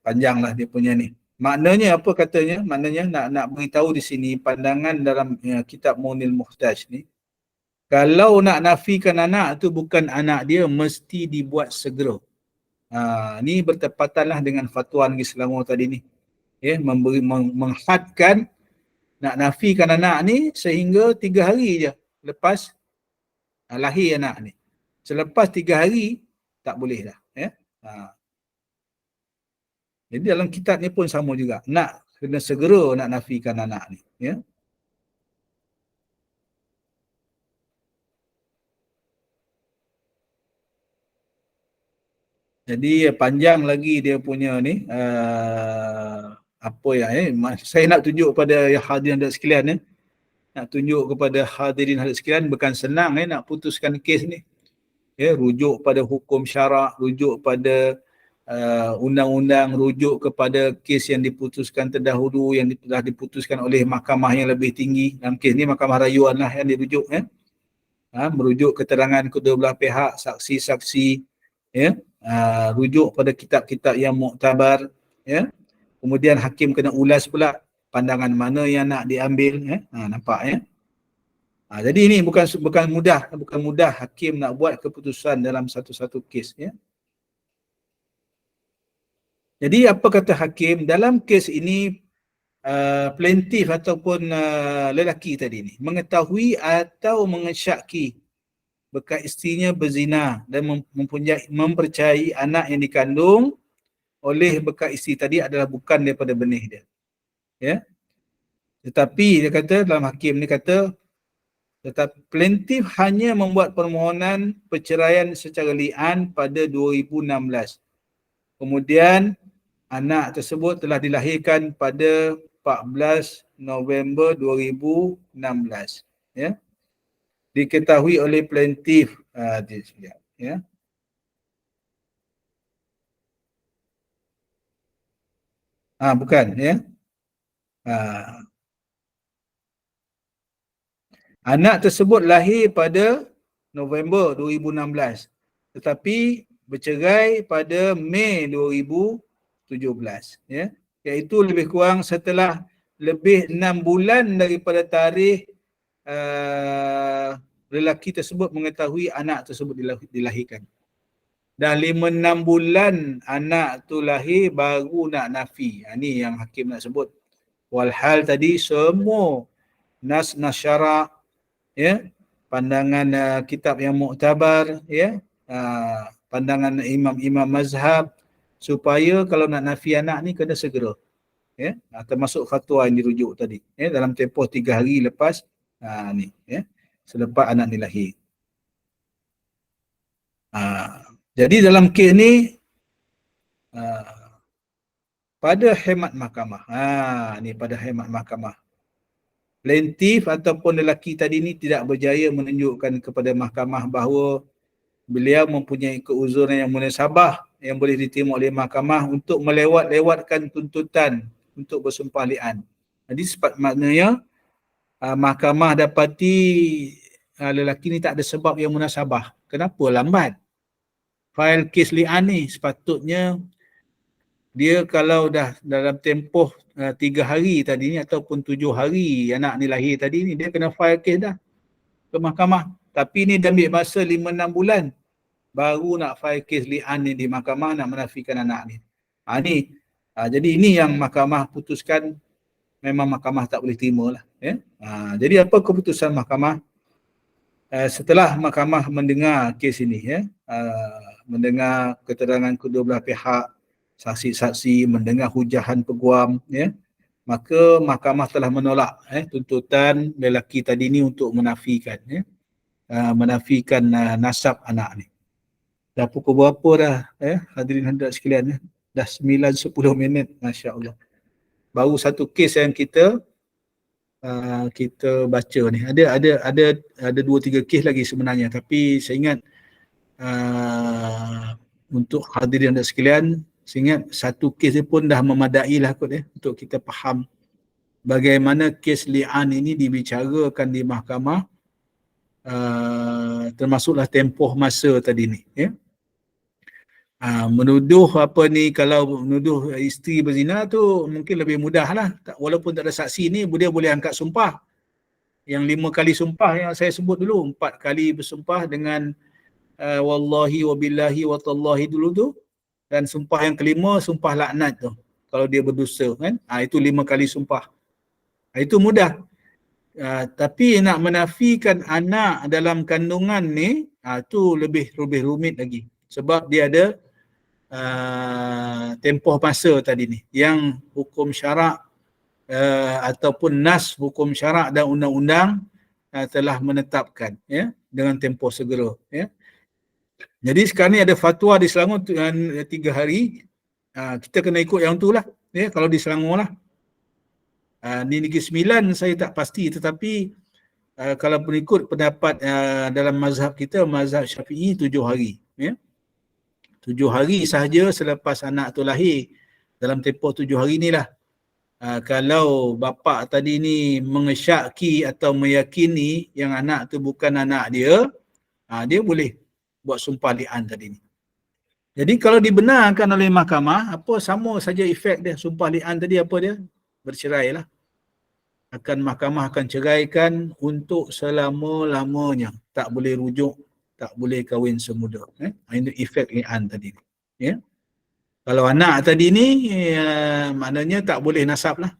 panjanglah dia punya ni. Maknanya apa katanya? Maknanya nak beritahu di sini pandangan dalam kitab Mughnil Muhtaj ni, kalau nak nafikan anak tu bukan anak dia, mesti dibuat segera. Ni bertepatanlah dengan fatwa Negeri Selangor tadi ni. Ya, menghadkan nak nafikan anak ni sehingga 3 hari je lepas lahir anak ni. Selepas 3 hari tak boleh dah. Ya. Jadi dalam kitab ni pun sama juga. Nak kena segera nak nafikan anak ni. Ya. Jadi panjang lagi dia punya ni. Apa yang saya nak tunjuk kepada hadirin dan sekalian ni. Nak tunjuk kepada hadirin hadirin sekalian, bukan senang nak putuskan kes ni. Ya, rujuk pada hukum syarak, rujuk pada undang-undang, rujuk kepada kes yang diputuskan terdahulu, yang telah diputuskan oleh mahkamah yang lebih tinggi. Dalam kes ni Mahkamah Rayuan lah yang dirujuk ya. Merujuk keterangan kedua belah pihak, saksi-saksi ya. Rujuk pada kitab-kitab yang muktabar ya. Kemudian hakim kena ulas pula pandangan mana yang nak diambil ya. Nampak ya. Jadi ini bukan mudah hakim nak buat keputusan dalam satu-satu kes ya. Jadi apa kata hakim dalam kes ini? Plaintiff ataupun lelaki tadi ni mengetahui atau mengesyaki bekas isterinya berzina dan mempercayai anak yang dikandung oleh bekas isteri tadi adalah bukan daripada benih dia. Ya. Tetapi dia kata, dalam hakim ni kata, tetapi plaintiff hanya membuat permohonan perceraian secara li'an pada 2016. Kemudian anak tersebut telah dilahirkan pada 14 November 2016. Ya. Diketahui oleh plaintiff. Ya. Bukan ya. Anak tersebut lahir pada November 2016 tetapi bercerai pada Mei 2017 ya, iaitu lebih kurang setelah lebih 6 bulan daripada tarikh lelaki tersebut mengetahui anak tersebut dilahirkan. Dah 5-6 bulan anak tu lahir baru nak nafi. Ini yang hakim nak sebut. Walhal tadi semua nas syarak, ya, pandangan kitab yang muktabar, ya, pandangan imam-imam mazhab, supaya kalau nak nafi anak ni kena segera, ya, termasuk fatwa yang dirujuk tadi, ya, dalam tempoh 3 hari lepas ni, ya, selepas anak ni lahir. Jadi dalam kes ni pada khidmat mahkamah, ni pada khidmat mahkamah, plaintiff ataupun lelaki tadi ni tidak berjaya menunjukkan kepada mahkamah bahawa beliau mempunyai keuzuran yang munasabah yang boleh diterima oleh mahkamah untuk melewatkan tuntutan untuk bersumpah li'an. Jadi maknanya mahkamah dapati lelaki ni tak ada sebab yang munasabah. Kenapa lambat? Fail kes li'an ni sepatutnya dia kalau dah dalam tempoh 3 hari tadi ni ataupun 7 hari anak ni lahir tadi ni, dia kena file kes dah ke mahkamah. Tapi ni dia ambil masa 5-6 bulan baru nak file kes li'an ni di mahkamah, nak menafikan anak ni. Jadi ini yang mahkamah putuskan, memang mahkamah tak boleh terima lah, ya. Jadi apa keputusan mahkamah? Setelah mahkamah mendengar kes ini, ya, mendengar keterangan kedua belah pihak, saksi-saksi, mendengar hujahan peguam, ya, maka mahkamah telah menolak tuntutan lelaki tadi ni untuk menafikan, ya, menafikan nasab anak ni. Dah pukul berapa dah, hadirin hadirat sekalian, ya? Dah 9-10 minit, Masya Allah. Baru satu kes yang kita baca ni. Ada 2-3 kes lagi sebenarnya, tapi saya ingat untuk hadirin hadirat sekalian, saya ingat satu kes dia pun dah memadai lah kot, untuk kita faham bagaimana kes li'an ini dibicarakan di mahkamah, termasuklah tempoh masa tadi ni, ya. Menuduh apa ni, kalau menuduh isteri berzina tu mungkin lebih mudah lah, walaupun tak ada saksi ni, dia boleh angkat sumpah. Yang 5 kali sumpah yang saya sebut dulu, 4 kali bersumpah dengan wallahi wabillahi watallahi dulu tu, dan sumpah yang kelima, sumpah laknat tu, kalau dia berdosa, kan. Itu 5 kali sumpah. Itu mudah. Tapi nak menafikan anak dalam kandungan ni, tu lebih rumit lagi. Sebab dia ada tempoh masa tadi ni, yang hukum syarak ataupun nas hukum syarak dan undang-undang telah menetapkan, ya, dengan tempoh segera, ya. Jadi sekarang ni ada fatwa di Selangor 3 hari, kita kena ikut yang tu lah, ya, kalau di Selangor lah. Di Negeri Sembilan saya tak pasti, tetapi kalau berikut pendapat dalam mazhab kita, mazhab Syafi'i, 7 hari, ya. 7 hari sahaja selepas anak tu lahir. Dalam tempoh 7 hari ni lah, kalau bapa tadi ni mengesyaki atau meyakini yang anak tu bukan anak dia, dia boleh buat sumpah li'an tadi ni. Jadi kalau dibenarkan oleh mahkamah, apa sama saja efek dia, sumpah li'an tadi apa dia? Bercerai lah. Mahkamah akan ceraikan untuk selama-lamanya. Tak boleh rujuk, tak boleh kahwin semuda. Itu efek li'an tadi ni, ya. Kalau anak tadi ni, maknanya tak boleh nasab lah.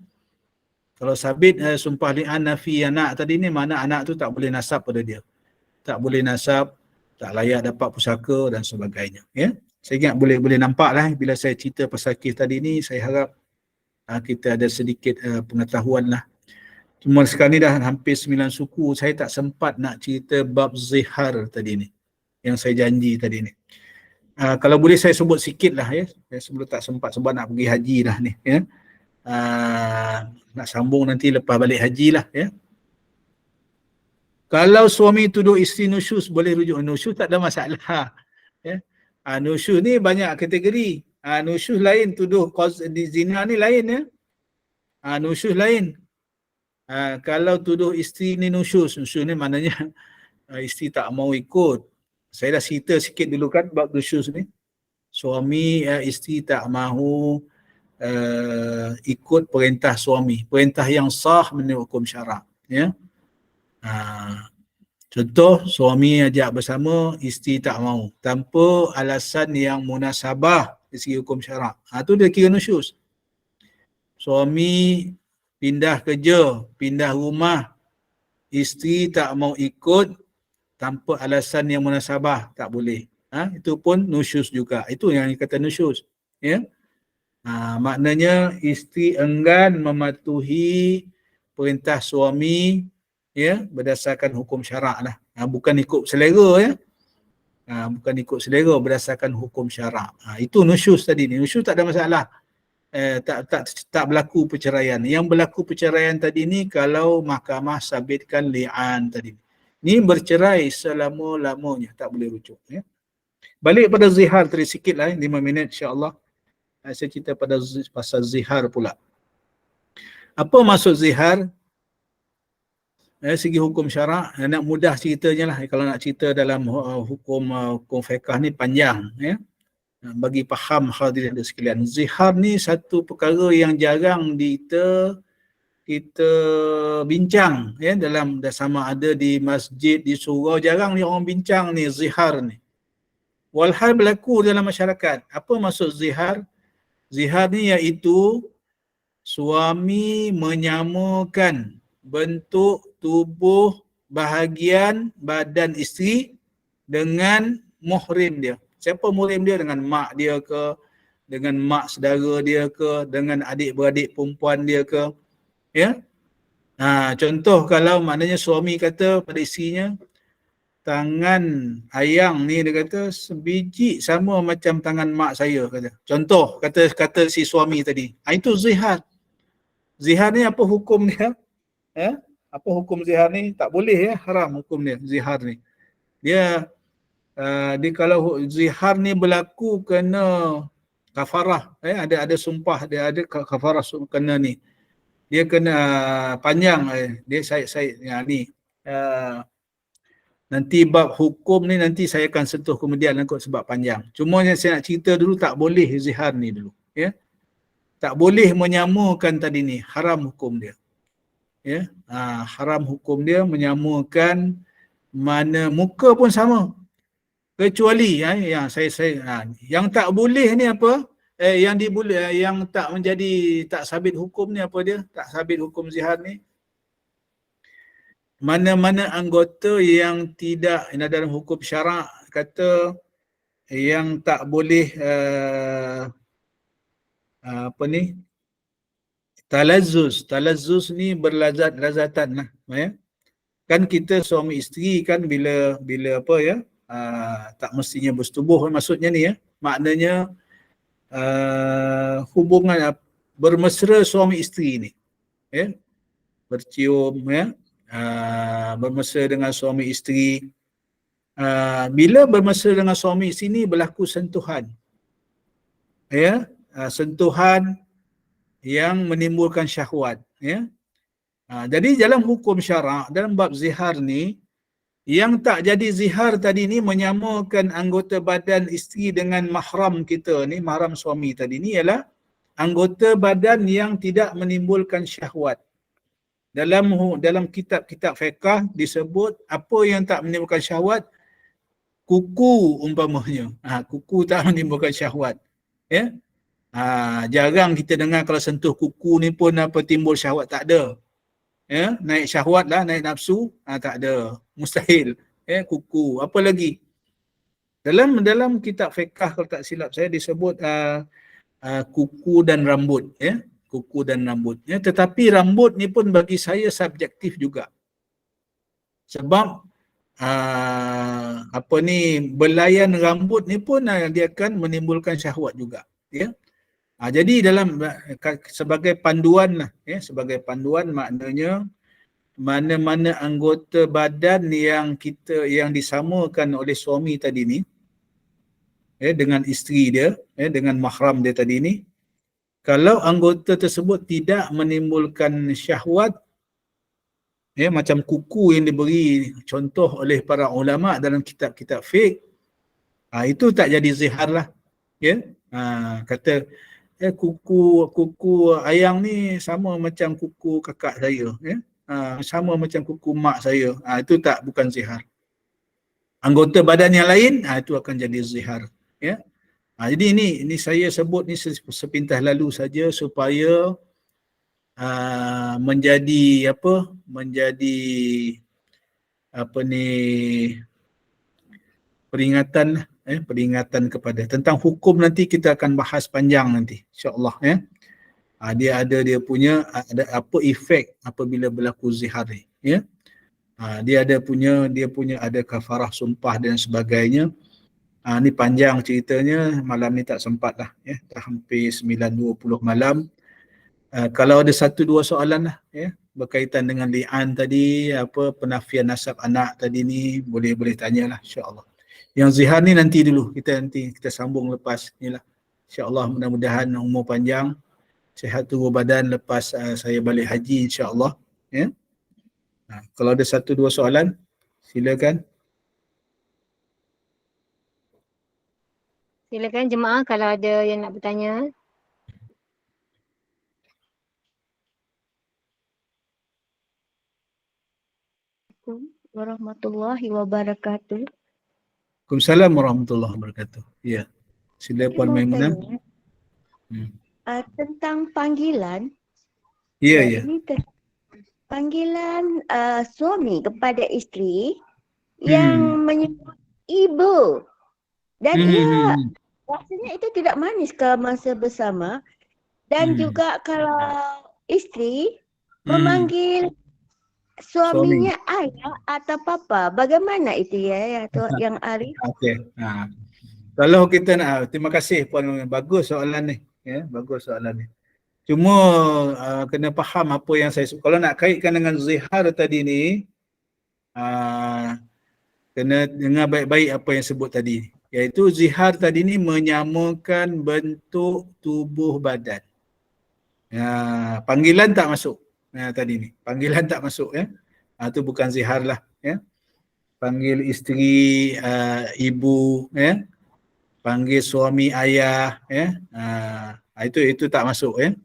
Kalau sabit sumpah li'an nafi anak tadi ni, mana anak tu tak boleh nasab pada dia. Tak boleh nasab, tak layak dapat pusaka dan sebagainya, ya. Saya ingat boleh nampak lah bila saya cerita pasal kes tadi ni, saya harap kita ada sedikit pengetahuan lah. Cuma sekarang ni dah hampir 9 suku, saya tak sempat nak cerita bab zihar tadi ni, yang saya janji tadi ni. Kalau boleh saya sebut sikit lah, ya. Saya sebelum tak sempat sebab nak pergi haji dah ni, ya. Nak sambung nanti lepas balik haji lah, ya. Kalau suami tuduh isteri nusyus, boleh rujuk nusyus, tak ada masalah, ya. Nusyus ni banyak kategori. Nusyus lain, tuduh zina ni lain, ya. Nusyus lain. Kalau tuduh isteri ni nusyus ni maknanya isteri tak mau ikut. Saya dah cerita sikit dulu kan bab nusyus ni. Suami isteri tak mahu ikut perintah suami, perintah yang sah menurut hukum syarak, ya. Contoh, suami ajak bersama, isteri tak mau tanpa alasan yang munasabah dari segi hukum syarak. Tu dia kira nusyuz. Suami pindah kerja, pindah rumah, isteri tak mau ikut tanpa alasan yang munasabah, tak boleh. Itu pun nusyuz juga. Itu yang kata nusyuz, ya. Maknanya isteri enggan mematuhi perintah suami, ya, berdasarkan hukum syarak lah. Bukan ikut selera, ya. Bukan ikut selera, berdasarkan hukum syarak. Itu nusyuz tadi ni. Nusyuz tak ada masalah. Tak berlaku perceraian. Yang berlaku perceraian tadi ni kalau mahkamah sabitkan li'an tadi. Ni bercerai selama-lamanya, tak boleh rujuk, ya. Balik pada zihar tadi sikit lah, 5 minit insya-Allah. Saya cerita pada pasal zihar pula. Apa maksud zihar? Segi hukum syarak, nak mudah ceritanya lah. Kalau nak cerita dalam hukum fiqh ni panjang, ya. Bagi faham hadirin sekalian, zihar ni satu perkara yang jarang kita bincang, ya, dalam sama ada di masjid, di surau, jarang ni orang bincang ni zihar ni. Walhal berlaku dalam masyarakat. Apa maksud zihar? Zihar ni iaitu suami menyamakan bentuk tubuh bahagian badan isteri dengan muhrim dia. Siapa muhrim dia? Dengan mak dia ke, dengan mak saudara dia ke, dengan adik-beradik perempuan dia ke, ya. Contoh kalau maknanya suami kata pada isterinya, tangan ayang ni, dia kata sebiji sama macam tangan mak saya, kata. Contoh kata si suami tadi. Itu zihar. Zihar ni apa hukum dia? Apa hukum zihar ni? Tak boleh, ya, haram hukum dia zihar ni. Dia kalau zihar ni berlaku kena kafarah, ada sumpah, dia ada kafarah kena ni. Dia kena panjang, dia saya ni nanti bab hukum ni nanti saya akan sentuh kemudian kot sebab panjang. Cuma yang saya nak cerita dulu, tak boleh zihar ni dulu, ya. Tak boleh menyamakan tadi ni, haram hukum dia. Ya, haram hukum dia menyamakan, mana muka pun sama. Kecuali yang yang tak boleh ni apa? Yang tak menjadi, tak sabit hukum ni apa dia? Tak sabit hukum zihar ni. Mana-mana anggota yang tidak, dalam hukum syarak kata yang tak boleh Talazzuz ni berlazat-lazatan lah, ya. Kan kita suami isteri kan bila apa, ya, tak mestinya bersetubuh, maksudnya ni, ya. Maknanya hubungan bermesra suami isteri ni, ya. Bercium, ya. Bermesra dengan suami isteri. Bila bermesra dengan suami isteri ni berlaku sentuhan, ya. Sentuhan yang menimbulkan syahwat, ya. Jadi dalam hukum syarak, dalam bab zihar ni, yang tak jadi zihar tadi ni menyamakan anggota badan isteri dengan mahram kita ni, mahram suami tadi ni ialah anggota badan yang tidak menimbulkan syahwat. Dalam kitab-kitab fiqh disebut apa yang tak menimbulkan syahwat, kuku umpamanya. Kuku tak menimbulkan syahwat, ya. Jarang kita dengar kalau sentuh kuku ni pun timbul syahwat, tak ada. Ya, naik syahwat lah, naik nafsu, tak ada. Mustahil. Ya, kuku. Apa lagi? Dalam kitab fiqh kalau tak silap saya disebut kuku dan rambut, ya. Kuku dan rambut. Ya, tetapi rambut ni pun bagi saya subjektif juga. Sebab belayan rambut ni pun dia akan menimbulkan syahwat juga, ya. Jadi sebagai panduan lah, ya, sebagai panduan maknanya mana-mana anggota badan yang disamakan oleh suami tadi ni, ya, dengan isteri dia, ya, dengan mahram dia tadi ni, kalau anggota tersebut tidak menimbulkan syahwat, ya, macam kuku yang diberi contoh oleh para ulama dalam kitab-kitab fiqh, itu tak jadi zihar lah, ya. Kata kuku ayang ni sama macam kuku kakak saya, sama macam kuku mak saya. Itu tak, bukan zihar. Anggota badan yang lain, itu akan jadi zihar, ya. Jadi ini saya sebut ni sepintas lalu saja supaya menjadi peringatan peringatan kepada tentang hukum. Nanti kita akan bahas panjang nanti insya-Allah, ya. Dia ada apa efek apabila berlaku zihar ni, ya. Dia punya ada kafarah sumpah dan sebagainya. Ni panjang ceritanya, malam ni tak sempat lah, ya. Dah hampir 9:20 malam. Kalau ada satu dua soalan lah, ya, berkaitan dengan li'an tadi, penafian nasab anak tadi ni, boleh tanyalah insya-Allah. Yang zihar ni nanti dulu, kita sambung lepas ni lah. InsyaAllah mudah-mudahan umur panjang, sihat tubuh badan lepas saya balik haji insya-Allah, ya. Kalau ada satu dua soalan, silakan. Silakan jemaah kalau ada yang nak bertanya. Warahmatullahi wabarakatuh. Waalaikumsalam warahmatullahi wabarakatuh. Ya. Sila Puan Maimunah. Tentang panggilan. Ya, ya. Ini panggilan suami kepada isteri yang menyebut ibu. Dan ia rasanya itu tidak manis ke masa bersama. Dan juga kalau isteri memanggil suaminya ayah atau papa, bagaimana itu ya yang Arif? Okey. Kalau kita nak, terima kasih Puan, bagus soalan ni, ya, bagus soalan ni. Cuma kena faham apa yang saya, kalau nak kaitkan dengan zihar tadi ni, kena dengar baik-baik apa yang sebut tadi, iaitu zihar tadi ni menyamakan bentuk tubuh badan. Panggilan tak masuk. Tadi ni panggilan tak masuk, ya. Itu bukan zihar lah, ya. Panggil isteri ibu, ya. Panggil suami ayah, ya. Itu tak masuk, ya.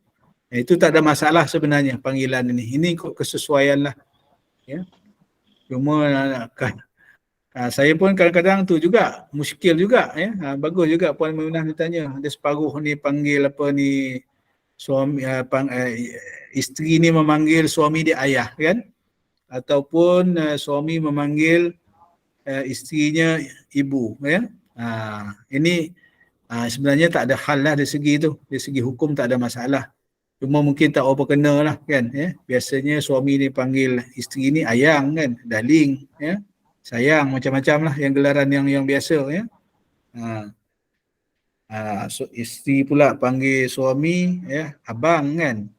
Itu tak ada masalah sebenarnya panggilan ini. Ini kok kesesuaian lah, ya. Cuma saya pun kadang-kadang tu juga muskil juga, ya. Bagus juga Puan Maimunah ditanya. Ada separuh ni panggil suami isteri ni memanggil suami dia ayah, kan, ataupun suami memanggil isterinya ibu, ya. Ini sebenarnya tak ada hal lah dari segi hukum tak ada masalah. Cuma mungkin tak apa kena lah, kan, ya. Biasanya suami ni panggil isteri ni ayang, kan, darling, ya, sayang, macam-macam lah yang gelaran yang biasa, ya. So, isteri pula panggil suami, ya, abang, kan,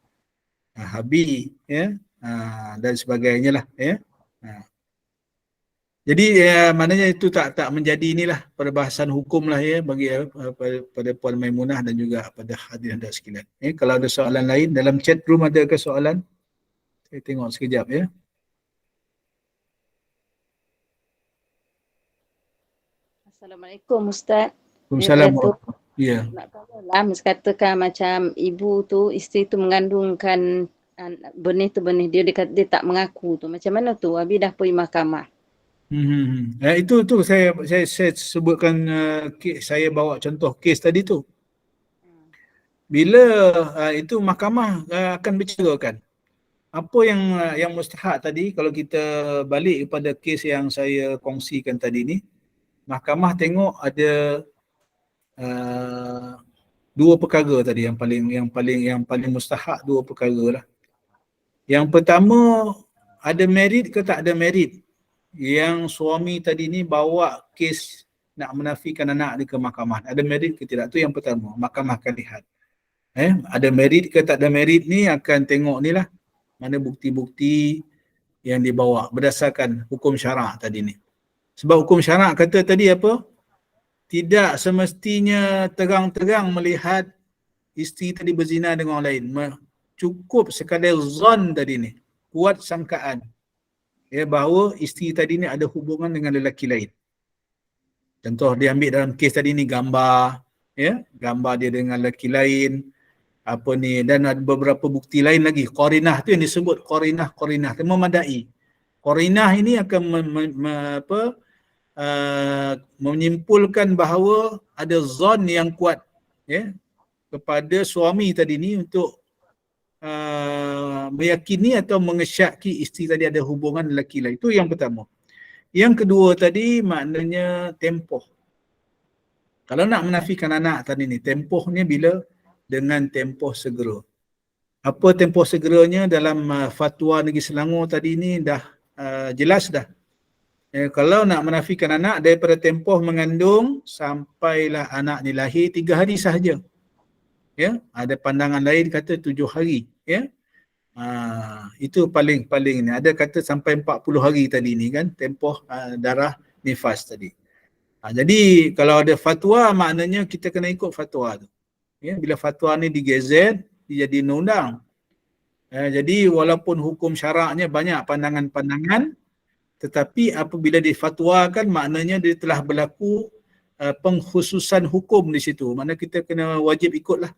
habi, ya, dan sebagainya lah, ya. Jadi maknanya itu tak menjadi inilah perbahasan hukum lah, ya, bagi pada Puan Maimunah dan juga pada hadirin dan sekalian. Kalau ada soalan lain dalam chat room, ada ke soalan? Saya tengok sekejap, ya. Assalamualaikum Ustaz. Waalaikumsalam. Ya. Nak tahu lah, katakan macam ibu tu, isteri tu mengandungkan benih dia tak mengaku tu. Macam mana tu? Habis dah pergi mahkamah. Itu saya sebutkan, saya bawa contoh kes tadi tu. Bila itu mahkamah akan bicarakan apa yang mustahak tadi. Kalau kita balik kepada kes yang saya kongsikan tadi ni, mahkamah tengok ada dua perkara tadi yang paling mustahak, dua perkara lah. Yang pertama, ada merit ke tak ada merit yang suami tadi ni bawa kes nak menafikan anak dia ke mahkamah. Ada merit ke tidak? Tu yang pertama, mahkamah akan lihat. Ada merit ke tak ada merit ni akan tengok ni lah, mana bukti-bukti yang dibawa berdasarkan hukum syarak tadi ni. Sebab hukum syarak kata tadi apa? Tidak semestinya terang-terang melihat isteri tadi berzina dengan orang lain. Cukup sekadar zon tadi ni, kuat sangkaan, ya, bahawa isteri tadi ni ada hubungan dengan lelaki lain. Contoh dia ambil dalam kes tadi ni gambar, ya, gambar dia dengan lelaki lain, apa ni, dan ada beberapa bukti lain lagi. Qarinah tu yang disebut qarinah memadai. Qarinah ini akan menyimpulkan bahawa ada zon yang kuat ya kepada suami tadi ni untuk meyakini atau mengesyaki isteri tadi ada hubungan lelaki lain. Itu yang pertama. Yang kedua tadi maknanya tempoh. Kalau nak menafikan anak tadi ni, tempohnya bila dengan tempoh segera. Apa tempoh segeranya dalam fatwa Negeri Selangor tadi ni dah jelas dah. Kalau nak menafikan anak daripada tempoh mengandung sampailah anak ni lahir 3 hari sahaja. Ya, ada pandangan lain kata 7 hari, ya. Itu paling ni. Ada kata sampai 40 hari tadi ni kan, tempoh darah nifas tadi. Jadi kalau ada fatwa maknanya kita kena ikut fatwa tu. Ya, bila fatwa ni digazet, dia jadi undang-undang. Jadi walaupun hukum syaraknya banyak pandangan-pandangan, tetapi apabila difatwakan maknanya dia telah berlaku pengkhususan hukum di situ. Maknanya kita kena wajib ikutlah.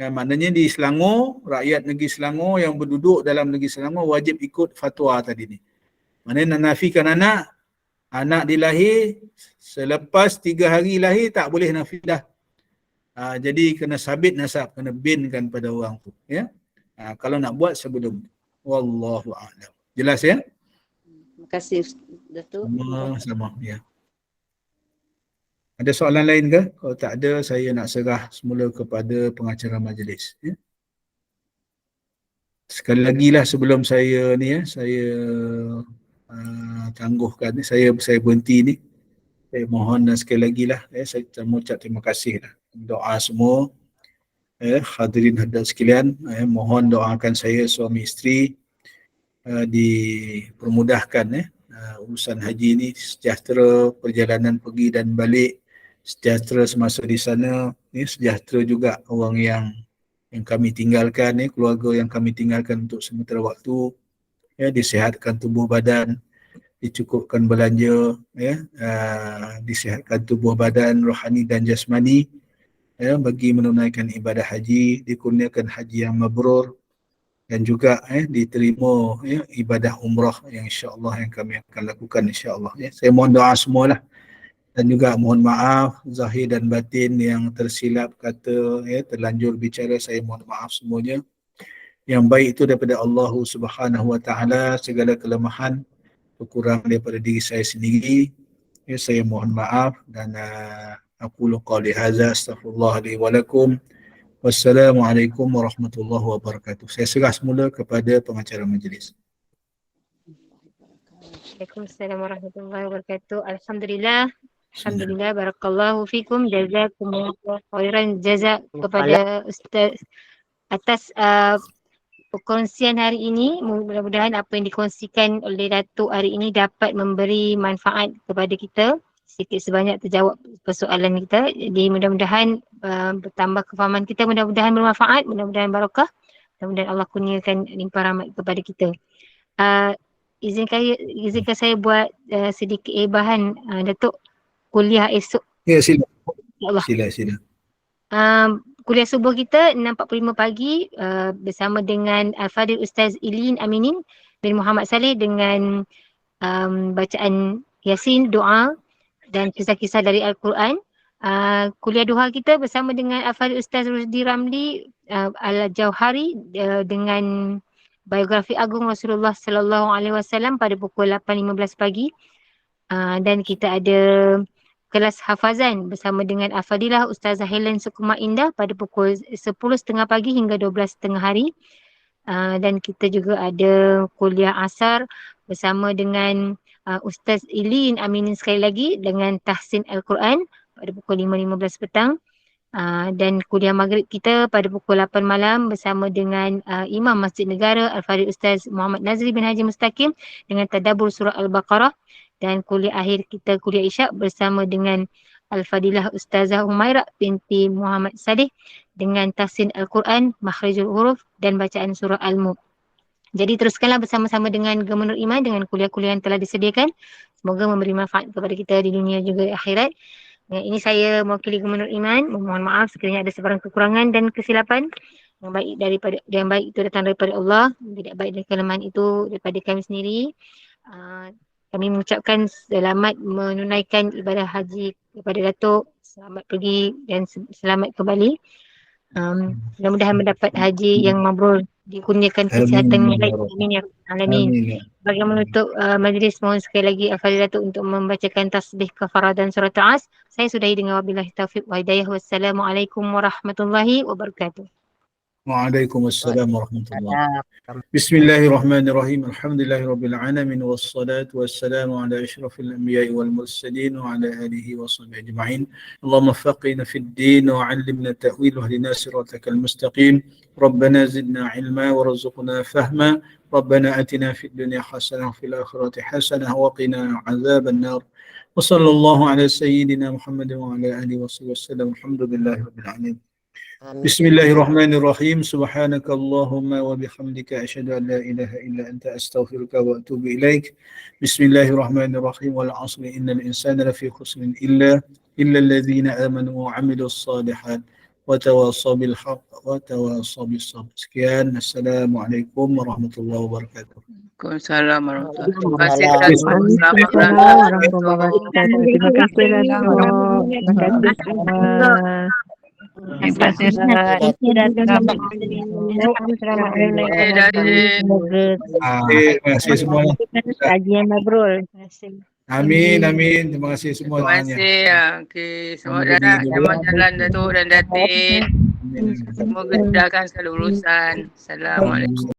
Maknanya di Selangor, rakyat negeri Selangor yang berduduk dalam negeri Selangor wajib ikut fatwa tadi ni. Maknanya nak nafikan anak dilahir selepas 3 hari lahir tak boleh nafi dah. Jadi kena sabit nasab, kena binkan pada orang tu, ya. Kalau nak buat sebelum. Wallahu a'lam. Jelas ya? Terima kasih Datuk. Sama, ya. Ada soalan lain ke? Kalau tak ada, saya nak serah semula kepada pengacara majlis, ya. Sekali lagi lah sebelum saya ni ya, saya tangguhkan, saya berhenti ni. Saya mohon sekali lagi lah, saya mengucap terima kasih lah. Doa semua, hadirin hadirat sekalian, mohon doakan saya suami isteri dipermudahkan urusan haji ni, sejahtera perjalanan pergi dan balik, sejahtera semasa di sana, sejahtera juga orang yang kami tinggalkan, keluarga yang kami tinggalkan untuk sementara waktu, disihatkan tubuh badan, dicukupkan belanja, disihatkan tubuh badan rohani dan jasmani, bagi menunaikan ibadah haji, dikurniakan haji yang mabrur, dan juga diterima ibadah umrah yang insya-Allah yang kami akan lakukan insya-Allah. Saya mohon doa semualah, dan juga mohon maaf zahir dan batin yang tersilap kata, terlanjur bicara, saya mohon maaf semuanya. Yang baik itu daripada Allah Subhanahu wa taala, segala kelemahan kekurangan daripada diri saya sendiri, saya mohon maaf, dan aqulu qawli hadza astaghfirullah li wa lakum. Wassalamualaikum warahmatullahi wabarakatuh. Saya serah semula kepada pengacara majlis. Waalaikumsalam warahmatullahi wabarakatuh. Alhamdulillah. Alhamdulillah, barakallahu fikum, jazakumullah khairan jazak kepada Ustaz atas perkongsian hari ini. Mudah-mudahan apa yang dikongsikan oleh Datuk hari ini dapat memberi manfaat kepada kita. Sedikit sebanyak terjawab persoalan kita. Jadi mudah-mudahan bertambah kefahaman kita, mudah-mudahan bermanfaat, mudah-mudahan barakah, mudah-mudahan Allah kurniakan limpah rahmat kepada kita. Izinkan saya buat sedikit ibahan Datuk, kuliah esok. Ya, sila. InsyaAllah. Sila. Kuliah subuh kita 6.45 pagi bersama dengan Al-Fadhil Ustaz Ilin Aminin bin Muhammad Saleh dengan bacaan Yasin, doa dan kisah-kisah dari Al-Quran. Kuliah duha kita bersama dengan Al-Fadhil Ustaz Rusdi Ramli Al-Jauhari dengan biografi agung Rasulullah sallallahu alaihi wasallam pada pukul 8.15 pagi. Dan kita ada kelas hafazan bersama dengan Al-Fadilah Ustazah Helen Sukuma Indah pada pukul 10.30 pagi hingga 12.30 hari. Dan kita juga ada kuliah asar bersama dengan Ustaz Ilin Aminin sekali lagi dengan tahsin Al-Quran pada pukul 5.15 petang. Dan kuliah maghrib kita pada pukul 8 malam bersama dengan Imam Masjid Negara Al-Fadhil Ustaz Muhammad Nazri bin Haji Mustaqim dengan tadabbur surah Al-Baqarah. Dan kuliah akhir kita kuliah isyak bersama dengan Al-Fadilah Ustazah Humairah binti Muhammad Saleh dengan tahsin Al-Quran, makhrajul huruf dan bacaan surah Al-Mulk. Jadi teruskanlah bersama-sama dengan Gemenur Iman dengan kuliah-kuliah yang telah disediakan. Semoga memberi manfaat kepada kita di dunia juga akhirat. Ini saya mewakili Gemenur Iman, mohon maaf sekiranya ada sebarang kekurangan dan kesilapan. yang baik itu datang daripada Allah, tidak baik dan kelemahan itu daripada kami sendiri. Kami mengucapkan selamat menunaikan ibadah haji kepada Datuk, selamat pergi dan selamat kembali. Mudah-mudahan mendapat haji yang mabrur, dikurniakan kesihatan yang baik. Amin ya rabbal alamin. Bagi menutup majlis, mohon sekali lagi Al-Fadhil Datuk untuk membacakan tasbih kafaradan surat As. Saya sudahi dengan wabillahi taufiq wa hidayah. Wassalamualaikum warahmatullahi wabarakatuh. Waalaikumsalam warahmatullahi wabarakatuh. Bismillahirrahmanirrahim. Alhamdulillahirabbil alamin wassalatu wassalamu ala asyrafil anbiya'i wal mursalin wa ala alihi wa sahbihi ajma'in. Allahumma faqihna fid din wa 'allimna at-ta'wil wa hdina siratal mustaqim. Rabbana zidna 'ilma warzuqna fahma. Rabbana atina fid dunya hasanah wa fil akhirati hasanah wa qina 'adzaban nar. Wa sallallahu ala sayyidina Muhammad wa ala alihi wa sahbihi wasallam. Alhamdulillahirabbil alamin. Bismillahirrahmanirrahim. Subhanakallahumma wa bihamdika asyhadu an la ilaha illa anta astaghfiruka wa atubu ilaik. Bismillahirrahmanirrahim. Wal 'asri innal insana lafi khusrin illa alladhina amanu wa 'amilus shalihat wa tawassaw bil haqq wa tawassaw bis sabr. Sekian. Assalamualaikum warahmatullahi wabarakatuh. Waalaikumsalam warahmatullahi wabarakatuh. Terima kasih Datuk. Terima kasih semua. Kajian mabrur. Amin, amin. Terima kasih semua. Terima kasih. Okey, semoga jalan Datuk dan Datin. Semoga dimudahkan segala urusan. Assalamualaikum.